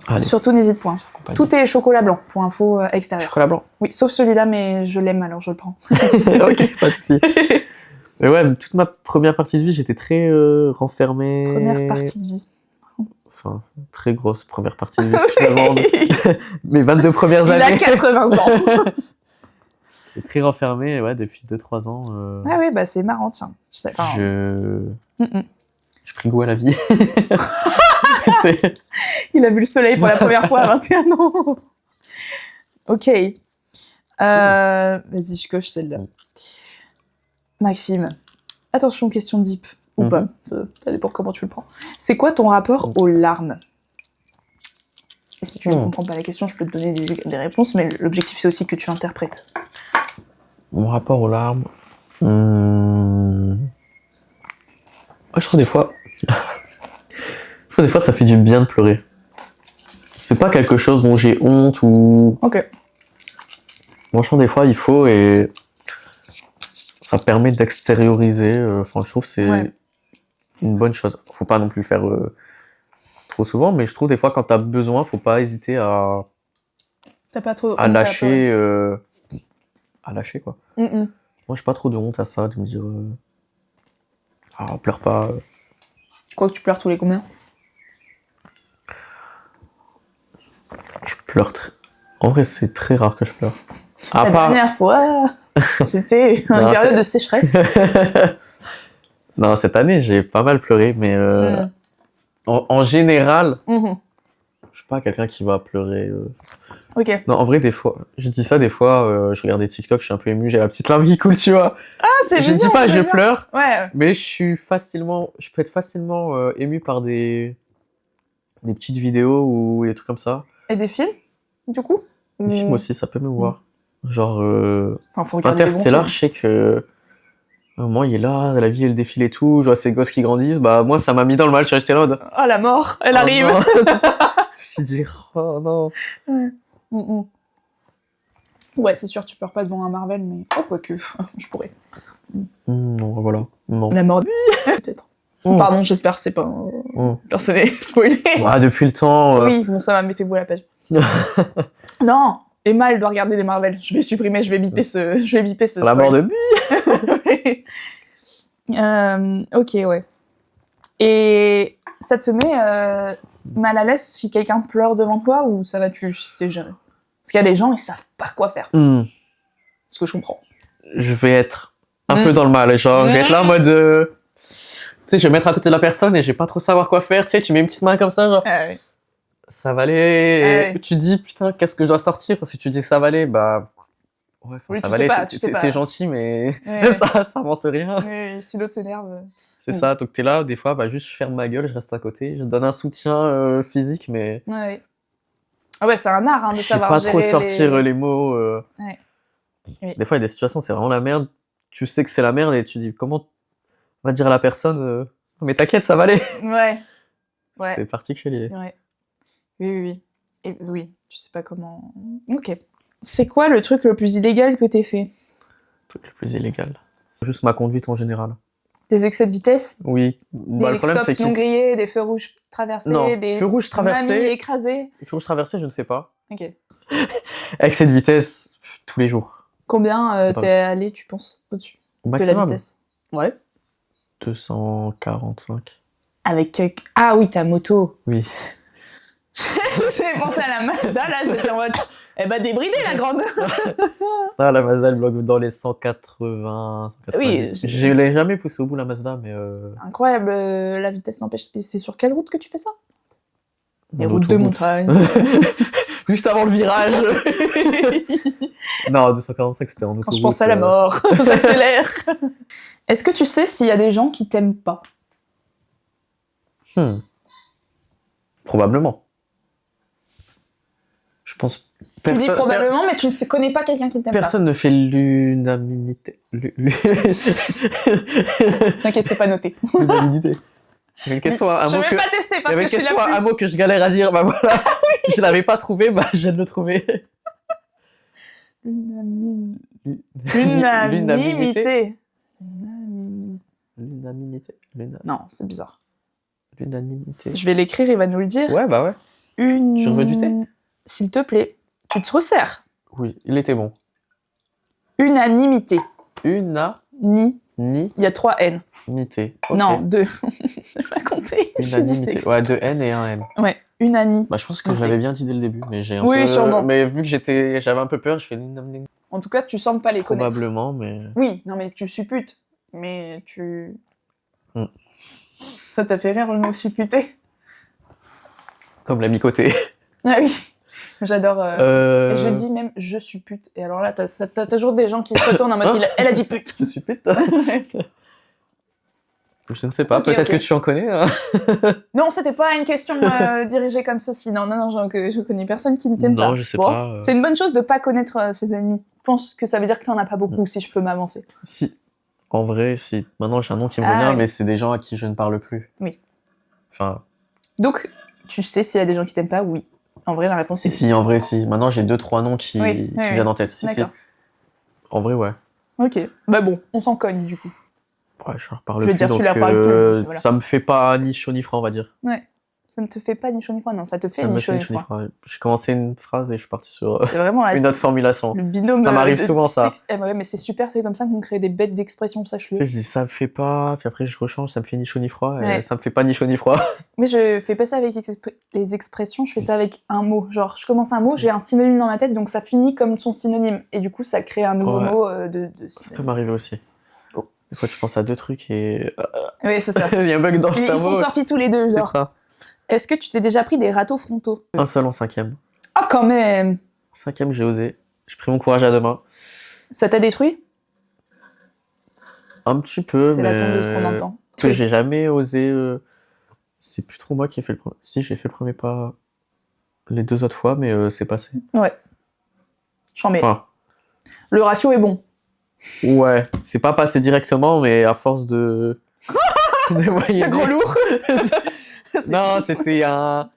Allez.
Surtout, n'hésite point. Tout est chocolat blanc, pour info extérieure.
Chocolat blanc?
Oui, sauf celui-là, mais je l'aime, alors je le prends.
Ok, pas de souci. Mais ouais, toute ma première partie de vie, j'étais très renfermé.
Première partie de vie.
Enfin, très grosse première partie de vie, finalement. Mes 22 premières années.
Il a 80 ans.
C'est très renfermé, ouais, depuis 2-3 ans.
Ah oui, c'est marrant, tiens. J'ai
pris goût à la vie.
Il a vu le soleil pour la première fois à 21 ans. Ok. Vas-y, je coche celle-là. Maxime, attention, question deep, ou pas, ça dépend comment tu le prends. C'est quoi ton rapport aux larmes? Et si tu ne comprends pas la question, je peux te donner des réponses, mais l'objectif, c'est aussi que tu interprètes.
Mon rapport aux larmes... je trouve des fois... ça fait du bien de pleurer. C'est pas quelque chose dont j'ai honte ou...
Ok.
Franchement, des fois, il faut et... Ça permet d'extérioriser. Enfin, je trouve que c'est une bonne chose. Faut pas non plus le faire trop souvent, mais je trouve des fois, quand t'as besoin, faut pas hésiter à...
T'as pas trop...
à lâcher... à lâcher, quoi.
Moi,
j'ai pas trop de honte à ça, de me dire... pleure pas.
Tu crois que tu pleures tous les combien?
Je pleure très... En vrai, c'est très rare que je pleure.
La dernière fois, c'était une période de sécheresse.
Non, cette année, j'ai pas mal pleuré, mais en général, je suis pas quelqu'un qui va pleurer.
Ok.
Non, en vrai, des fois, je dis ça, des fois, je regarde des TikTok, je suis un peu ému, j'ai la petite larme qui coule, tu vois.
Ah, c'est
Je dis pas, je pleure,
ouais.
mais je peux être facilement ému par des petites vidéos ou des trucs comme ça.
Et des films, du coup?
Des films aussi, ça peut m'émouvoir. Genre,
faut regarder
Interstellar, je sais que à un moment, il est là, la vie, elle défile et tout, je vois ces gosses qui grandissent, moi, ça m'a mis dans le mal, je suis resté là en mode...
Oh, la mort, elle arrive.
Non, c'est ça. Je me suis dit, oh non.
Ouais. Ouais, c'est sûr, tu pleures pas devant un Marvel, mais... Oh, quoique, je pourrais.
Non, voilà, non.
La mort de... peut-être. Pardon, j'espère que c'est pas personne n'est spoilé.
Depuis le temps...
Oui, bon, ça va, mettez-vous à la page. Non, Emma, elle doit regarder les Marvel. Je vais supprimer, je vais biper ce
La mort de
ok, ouais. Et ça te met mal à l'aise si quelqu'un pleure devant toi ou ça va, tu sais gérer? Parce qu'il y a des gens, ils savent pas quoi faire. Ce que je comprends.
Je vais être un peu dans le mal, genre, je vais être là en mode... Tu sais, je vais me mettre à côté de la personne et je vais pas trop savoir quoi faire, tu sais, tu mets une petite main comme ça, genre...
Ouais.
Ça va aller, et tu dis, putain, qu'est-ce que je dois sortir? Parce que tu dis ça va aller, ouais,
oui,
ça va aller, t'es gentil, mais ça avance rien.
Oui, si l'autre s'énerve...
C'est ça, donc t'es là, des fois, juste je ferme ma gueule, je reste à côté, je donne un soutien physique, mais...
Ouais. Ah ouais, c'est un art, de savoir
gérer. Je sais pas trop sortir les mots.
Ouais.
Oui. Des fois, il y a des situations, c'est vraiment la merde. Tu sais que c'est la merde et tu dis, comment on va dire à la personne, mais t'inquiète, ça va aller.
Ouais.
C'est particulier.
Ouais. Oui. Et oui, tu sais pas comment... Ok. C'est quoi le truc le plus illégal que t'aies fait?
Le truc le plus illégal? Juste ma conduite en général.
Des excès de vitesse?
Oui.
Des
le problème, c'est
stops non grillés, des feux rouges traversés,
non,
des
feux rouges traversés...
mamies écrasées?
Les feux rouges traversés, je ne fais pas.
Ok.
Excès de vitesse, tous les jours.
Combien t'es allé, tu penses, au-dessus de la vitesse? Ouais.
245.
Avec... Ah oui, ta moto.
Oui.
J'ai pensé à la Mazda, là, j'étais en mode... Elle va débrider, la grande.
Ah, la Mazda, elle bloque dans les 180, 190. Oui, je l'ai jamais poussé au bout, la Mazda, mais...
Incroyable, la vitesse n'empêche... Et c'est sur quelle route que tu fais ça? Les routes de montagne.
Juste avant le virage. Non, 245, c'était en autoroute.
Quand je pense à la mort, j'accélère. Est-ce que tu sais s'il y a des gens qui t'aiment pas?
Probablement. Je pense...
Tu dis probablement, mais tu ne connais pas quelqu'un qui t'aime pas.
Personne ne fait l'unanimité.
T'inquiète, c'est pas noté.
L'unanimité. Je vais
pas tester parce que je suis là plus...
un mot que je galère à dire, bah voilà. Oui. Je l'avais pas trouvé, bah je viens de le trouver.
L'unanimité.
L'unanimité.
Non, c'est bizarre.
L'unanimité.
Je vais l'écrire, il va nous le dire.
Ouais, bah ouais. Tu veux du thé?
S'il te plaît, tu te resserres.
Oui, il était bon.
Unanimité.
Ni.
Il y a 3 N.
Mité. Okay.
Non, 2. Je vais pas compter.
Unanimité. Ouais, 2 N et 1 M.
Ouais, unani.
Bah, je pense que je l'avais bien dit dès le début, mais j'ai un
oui,
peu...
sûrement.
Mais vu que j'avais un peu peur, je fais l'unanimité.
En tout cas, tu sembles pas les connaître.
Probablement, mais...
Oui, non, mais tu supputes. Mais tu... Ça t'a fait rire, le mot supputer?
Comme la mi-côté.
Ah oui, j'adore. Et je dis même je suis pute. Et alors là, t'as toujours des gens qui se retournent en mode elle a dit pute.
Je suis pute. Je ne sais pas, peut-être que tu en connais. Hein.
Non, c'était pas une question dirigée comme ceci. Non, je connais personne qui ne t'aime pas.
Non, je sais pas.
C'est une bonne chose de pas connaître ses ennemis. Je pense que ça veut dire que t'en as pas beaucoup, si je peux m'avancer.
Si. En vrai, si. Maintenant, j'ai un nom qui me revient, mais c'est des gens à qui je ne parle plus.
Oui.
Enfin...
Donc, tu sais s'il y a des gens qui t'aiment pas? Oui. En vrai, la réponse est...
Si, en vrai, si. Maintenant, j'ai 2-3 noms qui viennent en tête. Si. En vrai, ouais.
Ok. Bah bon, on s'en cogne, du coup.
Ouais, je leur parle
je veux
plus,
dire,
donc
tu leur parles plus. Voilà.
Ça me fait pas ni chaud ni froid, on va dire.
Ouais. Ça ne te fait pas ni chaud ni froid. Non, ça te fait ni chaud ni froid.
J'ai commencé une phrase et je suis parti sur
une
autre formulation.
Le binôme.
Ça m'arrive souvent, ça.
Ouais, mais c'est super, c'est comme ça qu'on crée des bêtes d'expression, sache-le.
Je dis ça me fait pas, puis après je rechange, ça me fait ni chaud ni froid, et ça me fait pas ni chaud ni froid.
Mais je fais pas ça avec les expressions, je fais ça avec un mot. Genre, je commence un mot, j'ai un synonyme dans ma tête, donc ça finit comme son synonyme. Et du coup, ça crée un nouveau mot de synonyme. Ça
peut m'arriver aussi. Des fois, tu penses à 2 trucs et...
Oui, c'est ça.
Il y a un bug dans le cerveau.
Ils sont sortis tous les 2, genre.
C'est ça.
Est-ce que tu t'es déjà pris des râteaux frontaux?
Un seul en 5e.
Ah, quand même!
5e, j'ai osé. J'ai pris mon courage à 2 mains.
Ça t'a détruit?
Un petit peu, mais...
C'est la tombe de ce qu'on entend.
Que j'ai jamais osé... C'est plus trop moi qui ai fait le premier... Si, j'ai fait le premier pas les 2 autres fois, mais c'est passé.
Ouais. J'en mets.
Enfin...
Le ratio est bon.
Ouais, c'est pas passé directement, mais à force de...
Un gros lourd.
Non, c'était un...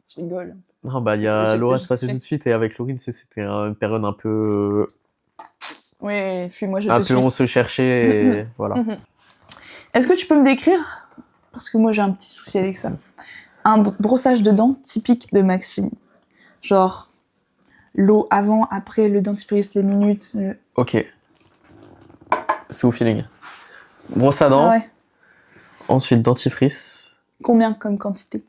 Je rigole.
Non, bah, il y a Laura se passait tout de suite, et avec Laurine, c'était une période un peu...
Oui, moi je te suis.
Un peu on se cherchait, et voilà.
Est-ce que tu peux me décrire, parce que moi j'ai un petit souci avec ça, un brossage de dents typique de Maxime? Genre... L'eau avant, après, le dentifrice, les minutes.
Ok. C'est au feeling. Brosse à dents.
Ah ouais.
Ensuite, dentifrice.
Combien comme quantité?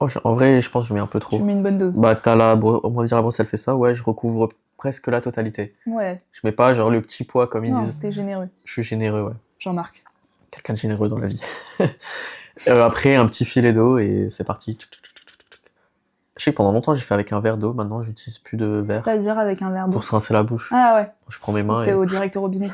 En vrai, je pense que je mets un peu trop.
Tu mets une bonne dose.
Bah, on va dire la brosse, elle fait ça. Ouais, je recouvre presque la totalité.
Ouais.
Je mets pas genre le petit poids comme ils disent.
Non, t'es généreux.
Je suis généreux, ouais.
Jean-Marc.
Quelqu'un de généreux dans la vie. Après, un petit filet d'eau et c'est parti. Je sais que pendant longtemps, j'ai fait avec un verre d'eau. Maintenant, j'utilise plus de verre.
C'est-à-dire avec un verre d'eau?
Pour se rincer la bouche.
Ah ouais.
Je prends mes mains
T'es direct au robinet.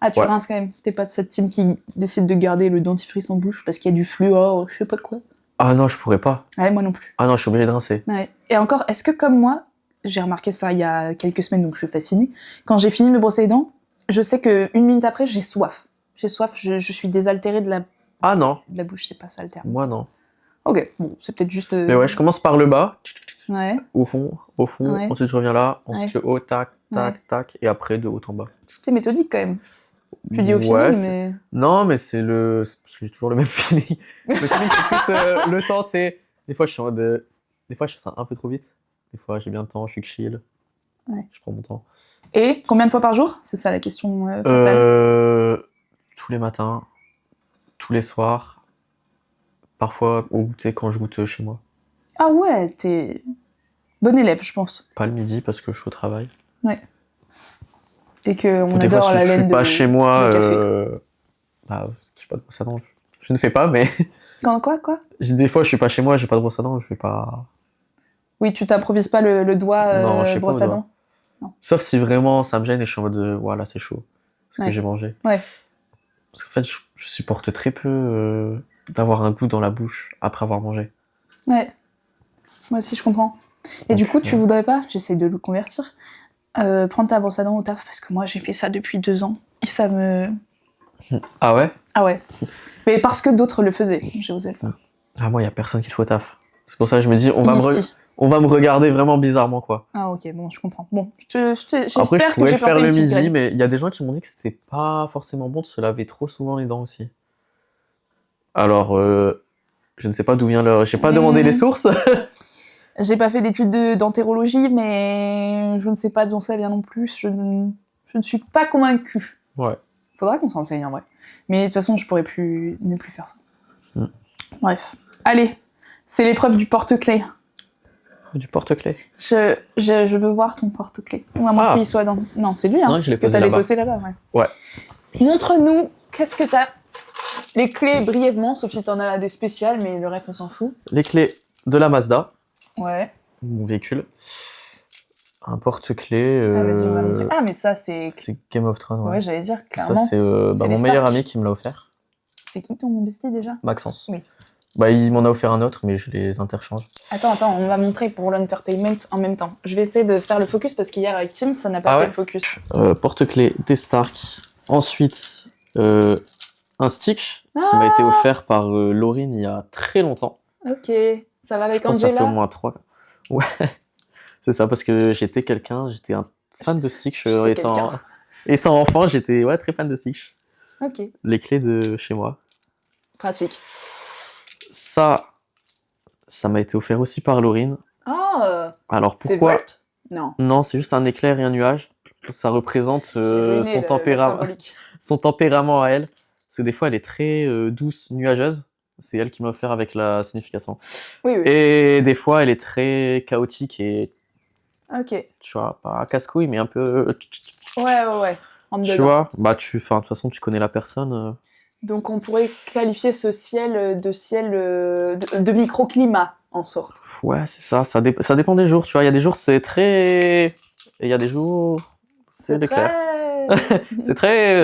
Ah, tu rinces quand même. T'es pas de cette team qui décide de garder le dentifrice en bouche parce qu'il y a du fluor, je sais pas de quoi.
Ah non, je pourrais pas.
Ouais, moi non plus.
Ah non, je suis obligé de rincer.
Ouais. Et encore, est-ce que comme moi, j'ai remarqué ça il y a quelques semaines, donc je suis fascinée. Quand j'ai fini de me brosser les dents, je sais que 1 minute après, j'ai soif. J'ai soif, je suis désaltérée de la...
Ah non.
De la bouche, c'est pas ça le terme.
Moi non.
Ok, bon, c'est peut-être juste...
Mais ouais, je commence par le bas.
Ouais.
Au fond,
ouais.
Ensuite je reviens là, ensuite le haut, tac, tac, et après de haut en bas.
C'est méthodique quand même. Tu dis au feeling, mais...
Non, mais c'est toujours le même feeling. Le feeling, c'est plus le temps, tu sais. Des fois, je fais ça un peu trop vite. Des fois, j'ai bien le temps, je suis chill.
Ouais.
Je prends mon temps.
Et combien de fois par jour? C'est ça la question fatale.
Tous les matins, tous les soirs, parfois au goûter quand je goûte chez moi.
Ah ouais, t'es bon élève, je pense.
Pas le midi parce que je suis au travail.
Ouais. Et qu'on adore la laine de...
Des fois, je suis pas chez moi,
café.
bah, je sais pas de quoi ça mange. Je ne fais pas, mais...
Quand quoi?
Des fois, je suis pas chez moi, j'ai pas de brosse à dents, je vais pas...
Oui, tu t'improvises pas le doigt
Non, je sais
brosse
pas,
à dents?
Non. Sauf si vraiment ça me gêne et je suis en mode, voilà, c'est chaud. Ce que j'ai mangé.
Ouais.
Parce qu'en fait, je supporte très peu d'avoir un goût dans la bouche après avoir mangé.
Ouais. Moi aussi, je comprends. Et du coup, tu voudrais pas, j'essaie de le convertir, prendre ta brosse à dents au taf, parce que moi, j'ai fait ça depuis 2 ans. Et ça me...
Ah ouais?
Ah ouais. Mais parce que d'autres le faisaient, j'ai osé le faire.
Ah, moi, y a personne qui le fait au taf. C'est pour ça que je me dis, on va me regarder vraiment bizarrement, quoi.
Ah ok, bon, je comprends. Bon, j'espère
Après, je pourrais
que j'ai
faire le midi,
graine.
mais il y a des gens qui m'ont dit que c'était pas forcément bon de se laver trop souvent les dents aussi. Alors, je ne sais pas d'où vient leur... J'ai pas demandé les sources.
J'ai pas fait d'études d'entérologie, mais je ne sais pas d'où ça vient non plus. Je ne suis pas convaincue.
Ouais.
Faudra qu'on s'enseigne en vrai. Mais de toute façon, je pourrais ne plus faire ça. Bref. Allez, c'est l'épreuve du porte-clés.
Du porte-clés.
Je veux voir ton porte-clés. Ou à moins qu'il soit dans... Non, c'est lui, hein.
Non, je l'ai
que
posé
t'as
là-bas.
déposé là-bas, ouais.
Ouais.
Montre-nous, qu'est-ce que t'as? Les clés, brièvement, sauf si t'en as des spéciales, mais le reste, on s'en fout.
Les clés de la Mazda.
Ouais.
Mon véhicule. Un porte-clés.
Ah, vas-y, on va montrer. Ah, mais ça, c'est...
C'est Game of Thrones, ouais.
Ouais, j'allais dire, clairement.
Ça, c'est mon meilleur ami qui me l'a offert.
C'est qui ton bestie, déjà?
Maxence.
Oui.
Bah, il m'en a offert un autre, mais je les interchange.
Attends, on va montrer pour l'entertainment en même temps. Je vais essayer de faire le focus, parce qu'hier, avec Tim, ça n'a pas fait le focus.
Porte-clés des Stark. Ensuite, un Stitch qui m'a été offert par Laurine il y a très longtemps.
Ok. Ça va avec
je pense
Angela?
Que ça fait au moins 3. Ouais. C'est ça, parce que j'étais un fan de Stitch. Étant enfant, j'étais très fan de Stitch.
Ok.
Les clés de chez moi.
Pratique.
Ça m'a été offert aussi par Laurine.
Oh.
Alors pourquoi?
C'est Volt? Non.
Non, c'est juste un éclair et un nuage. Ça représente son tempérament à elle. Parce que des fois, elle est très douce, nuageuse. C'est elle qui m'a offert avec la signification.
Oui.
Et des fois, elle est très chaotique et...
Ok.
Tu vois, pas casse-couille, mais un peu...
Ouais.
Tu vois, bah de toute façon, tu connais la personne.
Donc on pourrait qualifier ce ciel de microclimat, en sorte.
Ouais, c'est ça. Ça dépend des jours, tu vois. Il y a des jours, c'est très... Et il y a des jours, c'est l'éclair. C'est très...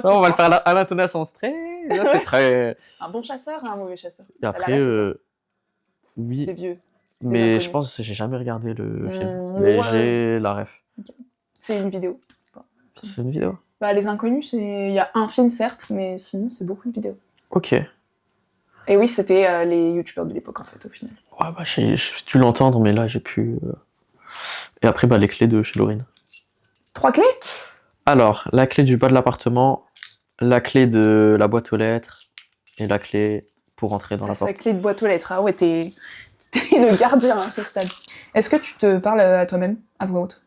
Non, on va le faire à l'intonation. C'est très... Là, c'est très...
Un bon chasseur, un mauvais chasseur.
Et après, oui.
C'est vieux.
Mais je pense que j'ai jamais regardé le film. Mais j'ai la ref.
Okay. C'est une vidéo.
C'est une vidéo?
Bah, Les Inconnus, il y a un film, certes, mais sinon, c'est beaucoup de vidéos.
Ok.
Et oui, c'était les youtubeurs de l'époque, en fait, au final.
Ouais, bah, j'ai dû l'entendre, mais là, j'ai pu... Et après, les clés de chez Laurine.
3 clés?
Alors, la clé du bas de l'appartement, la clé de la boîte aux lettres et la clé pour entrer dans la porte.
La clé de boîte aux lettres. Ah ouais, t'es le gardien à ce stade. Est-ce que tu te parles à toi-même, à voix haute?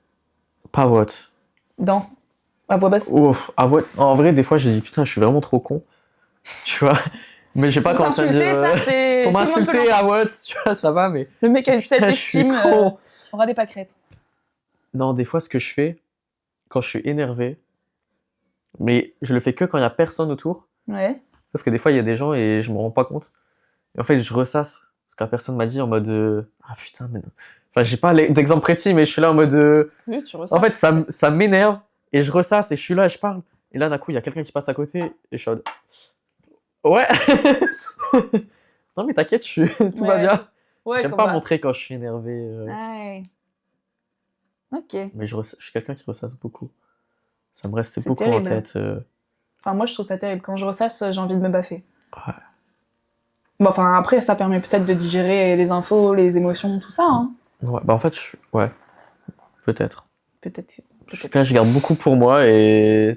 Pas à voix haute.
À voix basse?
Ouf, à voix... En vrai, des fois, j'ai dit, putain, je suis vraiment trop con. Tu vois? Mais j'ai pas commencé à dire... Pour m'insulter à voix haute, tu vois, ça va, mais...
Le mec a une self-esteem, aura des pâquerettes.
Non, des fois, ce que je fais, quand je suis énervé, mais je le fais que quand il y a personne autour.
Ouais.
Sauf que des fois, il y a des gens et je me rends pas compte. Et en fait, je ressasse ce qu'un personne m'a dit en mode ah putain, mais non. Enfin, j'ai pas d'exemple précis, mais je suis là en mode
Oui, tu ressasses.
En fait, ça m'énerve et je ressasse et je suis là et je parle. Et là, d'un coup, il y a quelqu'un qui passe à côté et je suis en mode ouais. Non, mais t'inquiète, tout va bien.
Ouais,
j'aime pas montrer quand je suis énervé.
Ouais. Ok.
Mais je suis quelqu'un qui ressasse beaucoup. Ça me reste beaucoup
terrible.
en tête.
Enfin, moi, je trouve ça terrible. Quand je ressasse, j'ai envie de me baffer.
Ouais.
Bon, enfin, après, ça permet peut-être de digérer les infos, les émotions, tout ça, hein.
Ouais, en fait, ouais. Peut-être.
Peut-être.
Là, je garde beaucoup pour moi et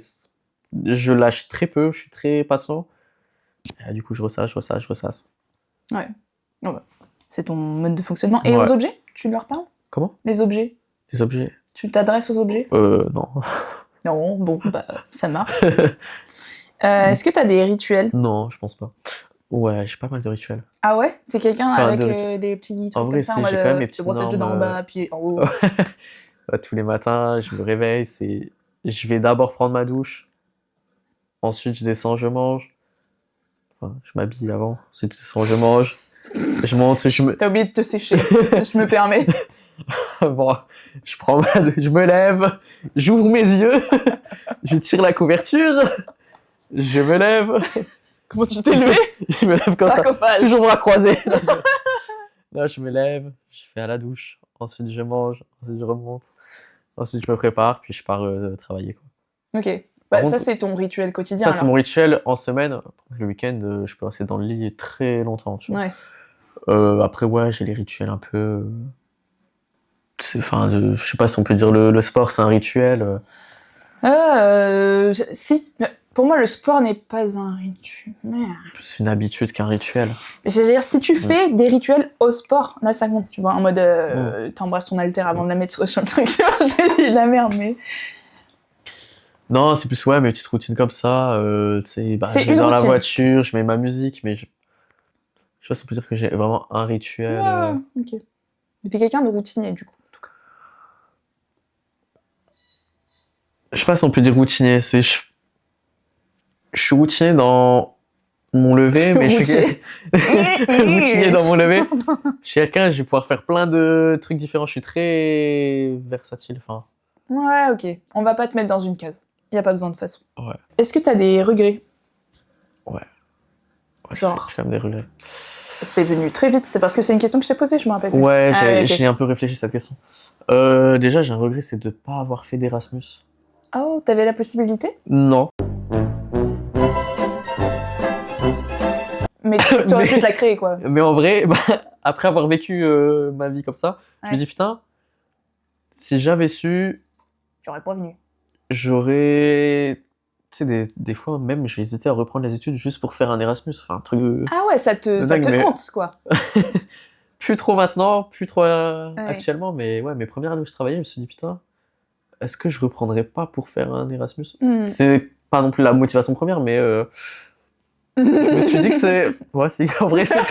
je lâche très peu, je suis très patient. Et du coup, je ressasse.
Ouais. C'est ton mode de fonctionnement. Et aux objets, tu leur parles?
Comment?
Les objets.
Les objets?
Tu t'adresses aux objets?
Non.
Non, bon, ça marche. Est-ce que t'as des rituels?
Non, je pense pas. Ouais, j'ai pas mal de rituels.
Ah ouais? T'es quelqu'un avec des petits trucs
en vrai,
comme ça,
j'ai quand même mes petites
brossage de dents en bas, puis en haut.
Tous les matins, je me réveille, je vais d'abord prendre ma douche. Ensuite, je descends, je mange. Enfin, je m'habille avant, ensuite je mange, je monte,
T'as oublié de te sécher, je me permets.
Bon, je me lève, j'ouvre mes yeux, je tire la couverture, je me lève.
Comment tu t'es levé?
Je me lève comme
Sarcophage.
ça, toujours bras croisés. Là, je me lève, je fais à la douche, ensuite je mange, ensuite je remonte, ensuite je me prépare, puis je pars travailler, quoi.
Ok.
Par
Ça,
contre,
c'est ton rituel quotidien.
ça,
alors.
c'est mon rituel en semaine. Le week-end, je peux rester dans le lit très longtemps, tu vois.
Ouais.
Après, ouais, j'ai les rituels un peu... Enfin, je sais pas si on peut dire le sport, c'est un rituel.
Si. Pour moi, le sport n'est pas un rituel.
C'est une habitude qu'un rituel.
C'est-à-dire, si tu fais des rituels au sport, là, ça compte, tu vois, en mode, t'embrasses ton haltère avant de la mettre sur le truc, tu vois, j'ai dit de la merde, mais...
Non, c'est plus, ouais, mes petites routines comme ça, tu sais,
C'est
je vais
une
dans la
routine.
voiture, je mets ma musique, mais je sais pas si on peut dire que j'ai vraiment un rituel.
Ok. Et puis quelqu'un de routinier, du coup, en tout cas.
Je sais pas si on peut dire routinier, je suis routinier dans mon lever, mais je suis routinier dans mon lever. Je suis quelqu'un, je vais pouvoir faire plein de trucs différents, je suis très versatile, enfin.
Ouais, ok. On va pas te mettre dans une case. Y a pas besoin de façon.
Ouais.
Est-ce que t'as des regrets?
Ouais,
Genre,
j'ai quand même des regrets.
c'est venu très vite, c'est parce que c'est une question que je t'ai posée, je me rappelle plus.
Ouais,
Ah, ok.
j'ai un peu réfléchi à cette question. Déjà, j'ai un regret, c'est de pas avoir fait d'Erasmus.
Oh, t'avais la possibilité?
Non.
Mais t'aurais pu te la créer, quoi.
Mais en vrai, bah, après avoir vécu ma vie comme ça, je me
Ouais.
dis putain, si j'avais su,
J'aurais pas venu.
j'aurais... Tu sais, des fois même, j'ai hésité à reprendre les études juste pour faire un Erasmus. Enfin, un truc de...
Ah ouais, ça te
dingue, mais-
hante, quoi.
Plus trop maintenant, plus trop
Ouais.
actuellement, mais ouais, mes premières années où je travaillais, je me suis dit putain, est-ce que je reprendrais pas pour faire un Erasmus? C'est pas non plus la motivation première, mais je me suis dit que c'est... Ouais, si, en vrai, c'était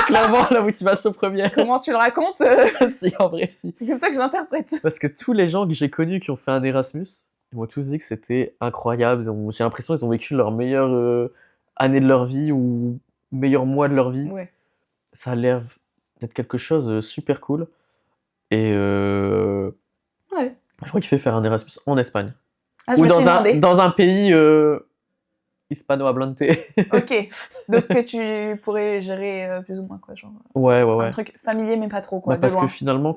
clairement la motivation première.
Comment tu le racontes?
Si, en vrai, si.
C'est comme ça que je l'interprète.
Parce que tous les gens que j'ai connus qui ont fait un Erasmus, ils m'ont tous dit que c'était incroyable. J'ai l'impression qu'ils ont vécu leur meilleure année de leur vie ou meilleur mois de leur vie.
Ouais.
Ça a l'air d'être quelque chose de super cool. Et
Ouais.
je crois qu'il fait faire un Erasmus en Espagne.
Ah, je
Ou
me suis
dans
demandé.
dans un pays hispano-hablante.
Ok. Donc que tu pourrais gérer plus ou moins, quoi. Genre,
Ouais.
un truc familier, mais pas trop, quoi.
Bah,
de
parce
loin.
que finalement,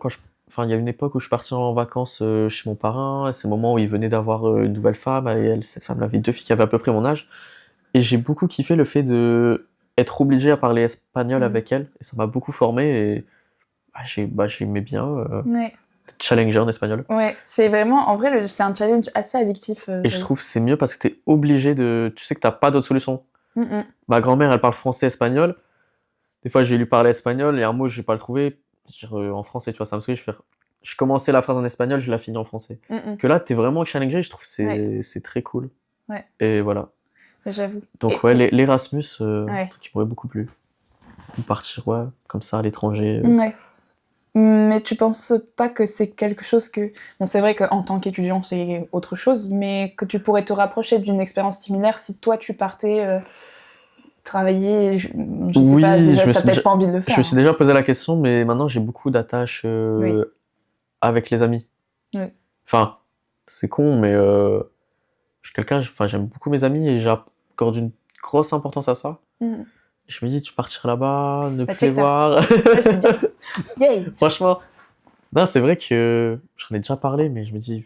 enfin, il y a une époque où je suis parti en vacances chez mon parrain, et c'est le moment où il venait d'avoir une nouvelle femme, et cette femme avait 2 filles qui avaient à peu près mon âge. Et j'ai beaucoup kiffé le fait de être obligé à parler espagnol avec elle, et ça m'a beaucoup formé, et j'aimais bien
Ouais.
être challengé en espagnol.
Ouais, c'est vraiment, en vrai, c'est un challenge assez addictif.
Et je trouve que c'est mieux parce que t'es obligé de... Tu sais que t'as pas d'autre solution.
Mm-mm.
Ma grand-mère, elle parle français, espagnol. Des fois, je vais lui parler espagnol, et un mot, je vais pas le trouver. Je vais dire, en français, tu vois, ça me saoule, je commençais la phrase en espagnol, je la finis en français.
Mm-mm.
Que là, t'es vraiment challengé, je trouve que
Ouais.
c'est très cool.
Ouais.
Et voilà.
J'avoue.
Donc,
Et
ouais,
puis-
l'Erasmus,
Ouais.
un truc qui m'aurait beaucoup plu. Ou partir, ouais, comme ça, à l'étranger.
Ouais. Mais tu penses pas que c'est quelque chose que... Bon, c'est vrai qu'en tant qu'étudiant, c'est autre chose, mais que tu pourrais te rapprocher d'une expérience similaire si toi, tu partais travailler, je sais
Oui,
pas,
je
déjà,
me
t'as
suis
peut-être
déjà-
pas envie de le faire.
Je me suis déjà posé la question, mais maintenant, j'ai beaucoup d'attaches
Oui.
avec les amis.
Oui.
Enfin, c'est con, mais je suis quelqu'un, enfin, j'aime beaucoup mes amis et j'accorde une grosse importance à ça.
Mhm.
Je me dis, tu partiras là-bas, ne
Bah,
plus les
check ça.
voir.
Ouais, j'aime bien. Yay.
Franchement, non, c'est vrai que j'en ai déjà parlé, mais je me dis,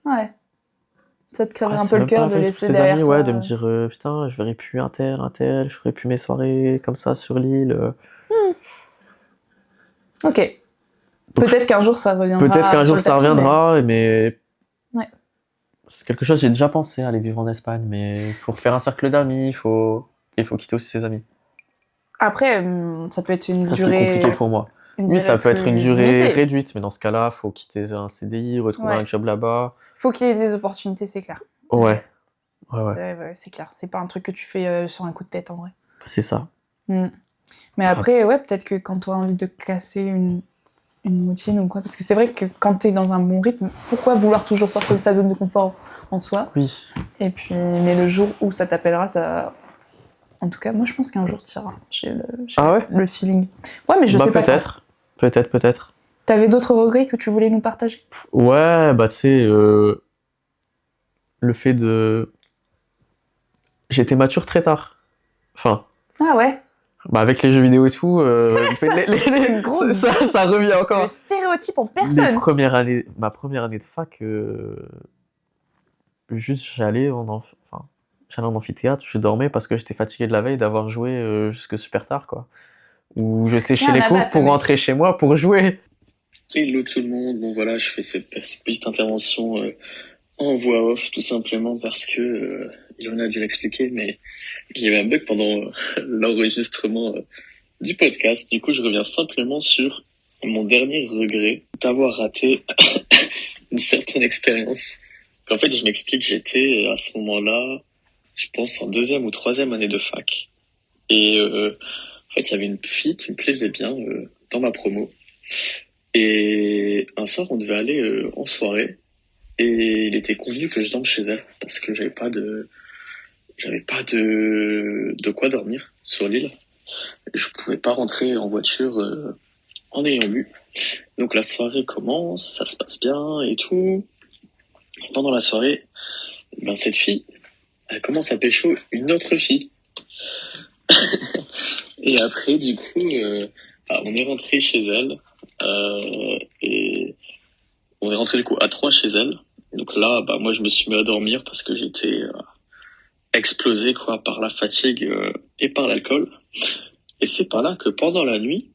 Ouais. Ça te crèverait
ah,
un
c'est
peu le
même pas
cœur
la
de
peine
laisser
pour ses
derrière
amis,
toi.
ouais, de me dire, putain, je verrai plus un tel, je ferai plus mes soirées comme ça sur l'île.
Ok.
Donc,
Peut-être qu'un jour ça reviendra.
peut-être qu'un
sur
jour
le
ça
tapis,
reviendra, mais
Ouais.
c'est quelque chose, j'ai déjà pensé à aller vivre en Espagne, mais il faut refaire un cercle d'amis, il faut quitter aussi ses amis.
Après, ça peut être une
Ça, c'est
durée.
compliqué pour moi.
une
Oui,
durée
ça peut être une
plus
durée
limitée.
réduite, mais dans ce cas-là, faut quitter un CDI, retrouver
Ouais.
un job là-bas.
Faut qu'il y ait des opportunités, c'est clair.
Ouais, ouais.
C'est clair. C'est pas un truc que tu fais sur un coup de tête en vrai.
C'est ça.
Mais après, ouais, peut-être que quand tu as envie de casser une routine ou quoi, parce que c'est vrai que quand t'es dans un bon rythme, pourquoi vouloir toujours sortir de sa zone de confort en soi?
Oui.
Et puis, mais le jour où ça t'appellera, ça En tout cas, moi, je pense qu'un jour, t'iras. J'ai
Ah ouais?
le feeling. Ouais, mais je sais pas.
Peut-être. Peut-être.
T'avais d'autres regrets que tu voulais nous partager?
Ouais, bah tu sais, le fait de... J'étais mature très tard. Enfin,
Ah ouais?
bah avec les jeux vidéo et tout,
Gros,
ça revient
c'est
encore.
le stéréotype en personne.
Ma première année de fac, juste j'allais en amphithéâtre, je dormais parce que j'étais fatigué de la veille d'avoir joué jusque super tard, quoi. Ou je séchais les cours pour rentrer chez moi pour jouer.
Hello tout le monde, bon voilà, je fais cette petite intervention en voix off tout simplement parce que Ilona a dû l'expliquer, mais il y avait un bug pendant l'enregistrement du podcast. Du coup, je reviens simplement sur mon dernier regret d'avoir raté une certaine expérience. En fait, je m'explique, j'étais à ce moment-là, je pense en 2e ou 3e année de fac. Et en fait, il y avait une fille qui me plaisait bien dans ma promo. Et un soir, on devait aller en soirée. Et il était convenu que je dorme chez elle parce que j'avais pas de quoi dormir sur l'île. Je pouvais pas rentrer en voiture en ayant bu. Donc la soirée commence, ça se passe bien et tout. Pendant la soirée, ben cette fille, elle commence à pécho une autre fille. Et après, du coup, on est rentré chez elle et on est rentré du coup à 3 chez elle. Donc là, bah moi je me suis mis à dormir parce que j'étais explosé quoi par la fatigue et par l'alcool. Et c'est par là que pendant la nuit,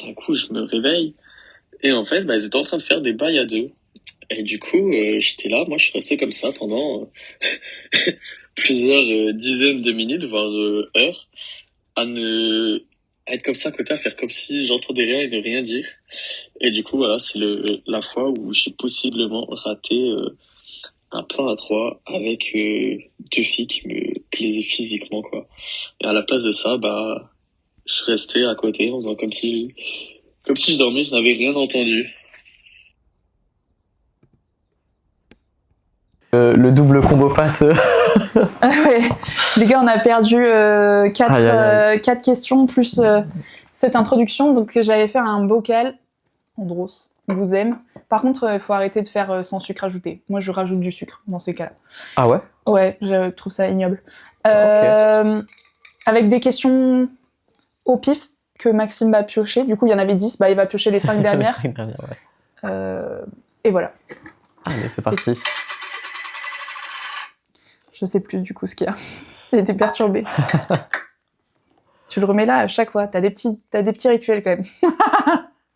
d'un coup je me réveille et en fait, bah, ils étaient en train de faire des bails à deux. Et du coup, j'étais là, moi je suis resté comme ça pendant plusieurs dizaines de minutes, voire heures, à être comme ça à côté, à faire comme si j'entendais rien et ne rien dire. Et du coup, voilà, c'est la fois où j'ai possiblement raté un plan à 3 avec 2 filles qui me plaisaient physiquement, quoi. Et à la place de ça, bah, je restais à côté en faisant comme si je dormais, je n'avais rien entendu.
Le double combo pâte.
Ouais. Les gars, on a perdu 4 questions plus cette introduction. Donc, j'avais fait un bocal. Andros, on vous aime. Par contre, il faut arrêter de faire sans sucre ajouté. Moi, je rajoute du sucre dans ces cas-là.
Ah ouais?
Ouais, je trouve ça ignoble.
Okay.
Avec des questions au pif que Maxime va piocher. Du coup, il y en avait 10. Bah, il va piocher les 5 dernières.
Les 5 dernières, ouais.
Et voilà.
Allez, c'est parti.
Je sais plus du coup ce qu'il y a. J'ai été perturbée. Tu le remets là à chaque fois. T'as des petits rituels quand même.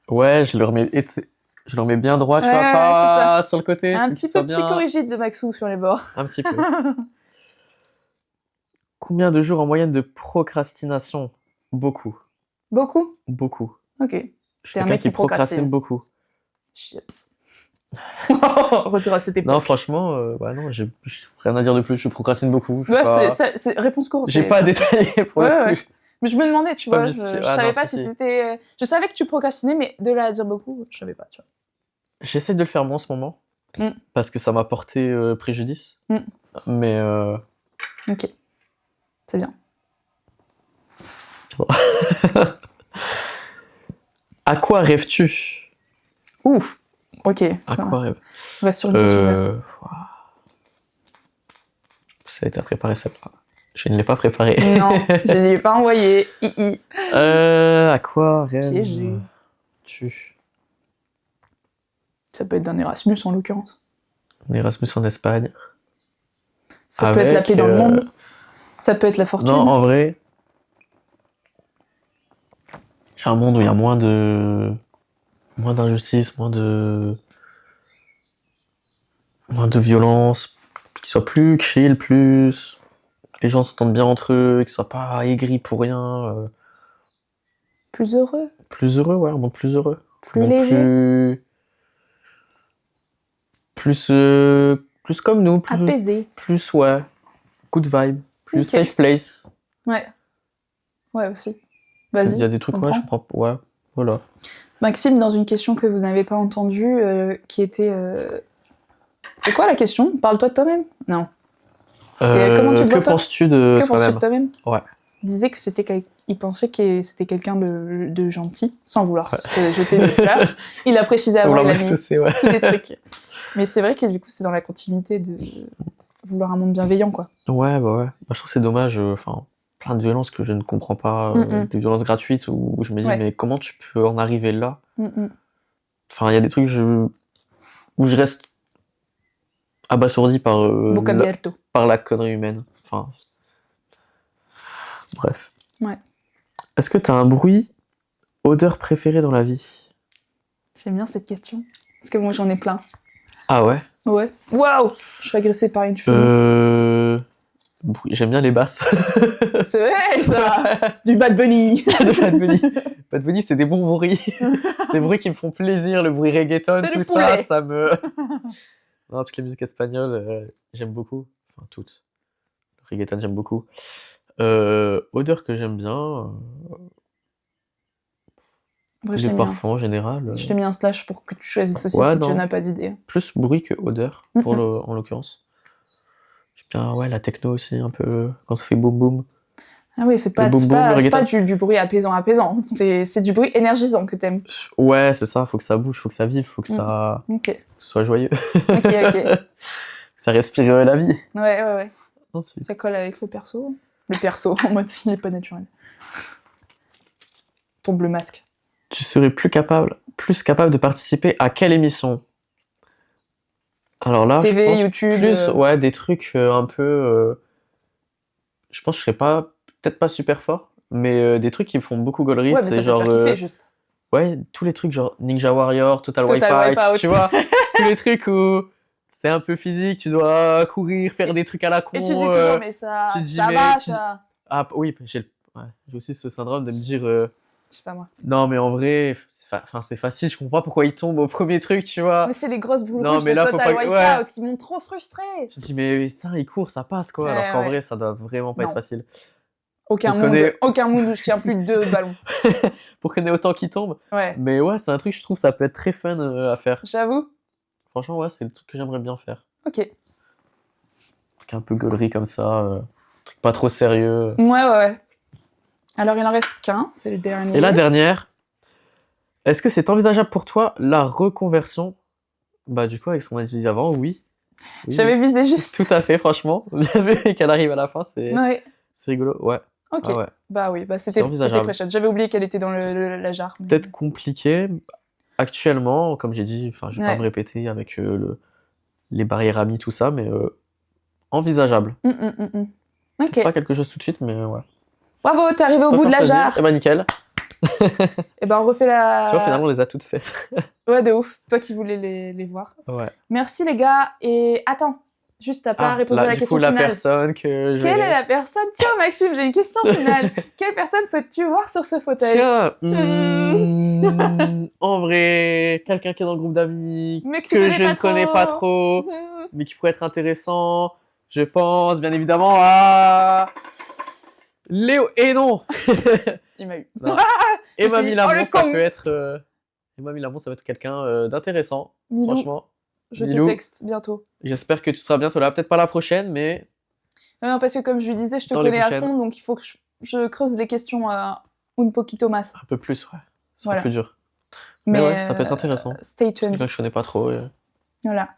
Ouais, je le remets bien droit, tu vois, pas sur le côté.
Un petit peu psychorigide de Maxou sur les bords.
Un petit peu. Combien de jours en moyenne de procrastination? Beaucoup.
Beaucoup?
Beaucoup.
Ok.
Je suis quelqu'un qui procrastine beaucoup.
Chips. Retour à cette époque.
Non, franchement, non, j'ai rien à dire de plus. Je procrastine beaucoup.
C'est réponse courte.
J'ai pas détaillé pour le coup.
Ouais. Mais je me demandais, tu vois, je savais pas si c'était... Je savais que tu procrastinais, mais de là à dire beaucoup, je savais pas, tu vois.
J'essaie de le faire moi en ce moment, parce que ça m'a porté préjudice. Mais...
Ok. C'est bien.
À quoi rêves-tu?
Ouf. Ok.
À quoi rêves?
On va sur une question ouverte.
Ça a été préparé celle-là. Je ne l'ai pas préparé.
Non, je ne l'ai pas envoyé.
À quoi rêves-tu?
Ça peut être d'un Erasmus en l'occurrence.
Un Erasmus en Espagne.
Ça peut être la paix dans le monde. Ça peut être la fortune.
Non, en vrai, j'ai un monde où il y a moins d'injustice, moins de violence, qui soit plus chill, plus les gens s'entendent bien entre eux, qu'ils soient pas aigris pour rien.
Plus heureux.
Plus heureux, ouais, un monde plus heureux.
Plus léger.
Plus comme nous. Plus
apaisé.
Plus, ouais, good vibe. Plus safe place.
Ouais. Ouais, aussi. Vas-y.
Il y a des trucs, ouais, je comprends. Ouais, voilà.
Maxime, dans une question que vous n'avez pas entendue, qui était... C'est quoi la question? Parle-toi de toi-même? Non.
Comment tu te vois,
que penses-tu de toi-même? Ouais. disait que il pensait que c'était quelqu'un de gentil, sans vouloir se jeter des fleurs. Il a précisé avant, il a mis tous des trucs. Mais c'est vrai que du coup, c'est dans la continuité de vouloir un monde bienveillant, quoi.
Ouais. Bah, je trouve que c'est dommage, plein de violences que je ne comprends pas, des violences gratuites où je me dis, mais comment tu peux en arriver là? Enfin, il y a des trucs où je reste abasourdi par la connerie humaine. Enfin, bref.
Ouais.
Est-ce que t'as un bruit, odeur préférée dans la vie?
J'aime bien cette question. Parce que moi, j'en ai plein.
Ah ouais?
Ouais. Waouh! Je suis agressée par une cheville.
J'aime bien les basses.
C'est vrai, ça! Du Bad Bunny!
Bad Bunny, c'est des bons bruits. Des bruits qui me font plaisir, le bruit reggaeton, tout ça, ça me... Non, toutes les musiques espagnoles, j'aime beaucoup. Enfin, toutes. Le reggaeton, j'aime beaucoup. Odeur que j'aime bien...
Après,
les parfums en général.
Je t'ai mis un slash pour que tu choisisses aussi si tu n'as pas d'idée.
Plus bruit que odeur, en l'occurrence. J'aime bien la techno aussi, un peu, quand ça fait boum boum.
Ah oui, c'est pas du bruit apaisant. C'est du bruit énergisant que t'aimes.
Ouais, c'est ça, faut que ça bouge, faut que ça vive, faut que ça soit joyeux.
Ok.
Que ça respire la vie.
Ouais.
Non,
ça colle avec le perso. Le perso, en mode il est pas naturel. Tombe le masque.
Tu serais plus capable de participer à quelle émission? Alors là,
TV,
je pense
YouTube,
plus des trucs un peu... je pense que je serais peut-être pas super fort, mais des trucs qui me font beaucoup gaulerie,
ouais, mais
c'est
ça
genre...
peut te faire kiffer, juste.
Ouais, tous les trucs genre Ninja Warrior, Total Wipeout, tu vois, tous les trucs où c'est un peu physique, tu dois courir, faire des trucs à la con.
Et tu te dis toujours, mais ça va, ça...
Ah oui, j'ai aussi ce syndrome de me dire...
C'est pas moi.
Non, mais en vrai, c'est facile, je comprends pas pourquoi il tombe au premier truc, tu vois.
Mais c'est les grosses boules rouges de Total Wipeout qui m'ont trop frustrée.
Tu te dis, mais ça, il court, ça passe, quoi. Alors qu'en vrai, ça doit vraiment pas être facile.
Aucun monde où je tiens plus de 2 ballons.
Pour qu'on ait autant qui tombent.
Ouais.
Mais ouais, c'est un truc, je trouve, ça peut être très fun à faire.
J'avoue.
Franchement, ouais, c'est le truc que j'aimerais bien faire.
Ok.
Un truc un peu gaulerie comme ça, un truc pas trop sérieux.
Ouais. Alors, il en reste qu'un, c'est le dernier.
Et la dernière, est-ce que c'est envisageable pour toi la reconversion? Bah, du coup, avec ce qu'on a dit avant, oui.
J'avais visé juste.
Tout à fait, franchement. Bien vu qu'elle arrive à la fin, c'est rigolo. Ouais.
Ok.
Ah ouais.
Bah oui, c'était pré-shot. J'avais oublié qu'elle était dans la jarre. Mais...
Peut-être compliqué. Actuellement, comme j'ai dit, je vais pas me répéter avec les barrières amies, tout ça, mais envisageable.
Ok.
Pas quelque chose tout de suite, mais ouais.
Bravo, t'es arrivé au bout de la jarre.
Eh ben nickel.
Et ben on refait la...
Tu vois, finalement, on les a toutes faites.
Ouais, de ouf. Toi qui voulais les voir.
Ouais.
Merci les gars. Et attends, juste t'as pas répondu à la question finale.
Du coup, la personne que je...
Quelle est la personne? Tiens Maxime, j'ai une question finale. Quelle personne souhaites-tu voir sur ce fauteuil?
Tiens, en vrai, quelqu'un qui est dans le groupe d'amis que je ne connais pas trop, mais qui pourrait être intéressant. Je pense bien évidemment à... Léo, et non.
Il m'a eu.
Emma Milamon, ça peut être... Emma Milamon, ça va être quelqu'un d'intéressant, franchement.
Je te texte bientôt.
J'espère que tu seras bientôt là. Peut-être pas la prochaine, mais...
Non, parce que comme je lui disais, je te connais à fond, donc il faut que je creuse les questions à un poquito más.
Un peu plus, ouais. Ça sera plus dur. Mais ouais, ça peut être intéressant.
Stay tuned.
C'est quelqu'un que je connais pas trop.
Voilà.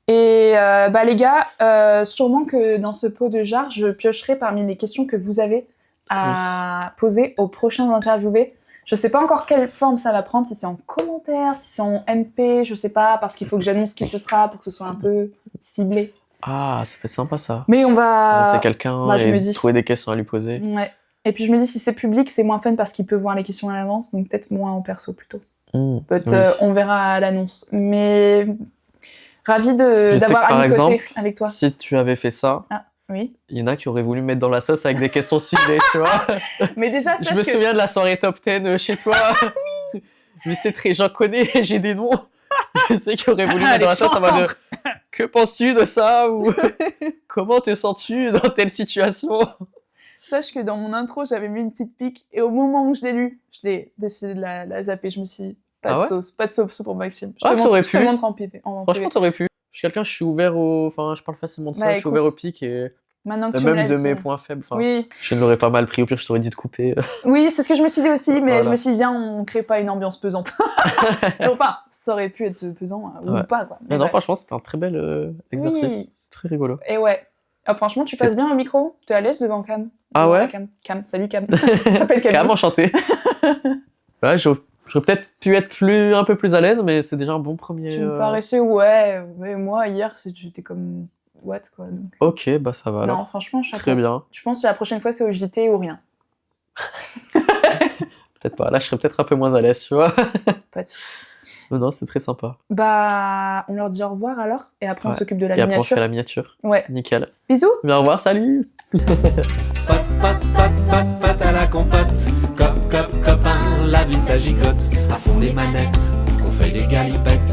Et les gars, sûrement que dans ce pot de jarre, je piocherai parmi les questions que vous avez à poser aux prochains interviewés. Je sais pas encore quelle forme ça va prendre, si c'est en commentaire, si c'est en MP, je sais pas, parce qu'il faut que j'annonce qui ce sera pour que ce soit un peu ciblé.
Ah, ça peut être sympa ça.
Mais on va...
C'est quelqu'un et trouver des questions à lui poser.
Ouais. Et puis je me dis, si c'est public, c'est moins fun parce qu'il peut voir les questions à l'avance, donc peut-être moins en perso plutôt. On verra à l'annonce. Mais... Ravi d'avoir à mes côtés avec toi.
Si tu avais fait ça, il y en a qui auraient voulu me mettre dans la sauce avec des questions ciblées, tu vois.
Mais déjà,
je me souviens de la soirée top 10 chez toi. Mais c'est très... J'en connais, j'ai des noms. Je sais qu'ils auraient voulu me mettre dans la sauce en mode que penses-tu de ça ou comment te sens-tu dans telle situation?
Sache que dans mon intro, j'avais mis une petite pique et au moment où je l'ai lu, je l'ai décidé de la zapper. Je me suis dit, pas de sauce pour Maxime. Je te montre en privé.
Franchement, t'aurais pu. Je suis quelqu'un, je suis ouvert au... Enfin, je parle facilement de ça, je suis ouvert au pic et
Maintenant que tu me l'as
Même de
dit.
mes points faibles.
Oui.
Je ne l'aurais pas mal pris. Au pire, je t'aurais dit de couper.
Oui, c'est ce que je me suis dit aussi, mais
Voilà.
je me suis dit, viens, on crée pas une ambiance pesante. Enfin, ça aurait pu être pesant ou pas, quoi.
Mais non, franchement, c'était un très bel exercice.
Oui.
C'est très rigolo.
Et ouais. Ah, franchement, tu passes bien au micro. T'es à l'aise devant Cam.
Ah
Devant
ouais
la Cam, salut Cam. Ça s'appelle Cam.
Cam, enchanté. Ouais, j'aurais peut-être pu être un peu plus à l'aise, mais c'est déjà un bon premier.
Tu me paraissais, ouais. Moi, hier, j'étais comme... What, quoi. Donc...
Ok, bah ça va alors.
Non, franchement, chapeau.
Très bien.
Je pense que la prochaine fois, c'est au JT ou rien.
Peut-être pas. Là, je serais peut-être un peu moins à l'aise, tu vois.
Pas de soucis.
Non, c'est très sympa.
Bah, on leur dit au revoir alors, et après on
Ouais.
s'occupe de la
Et après, on
miniature.
fait la miniature.
Ouais.
Nickel.
Bisous.
Bien, au revoir, salut.
Pat à la compote. Cop, copain, la vie ça gigote. À fond des manettes, on fait des galipettes.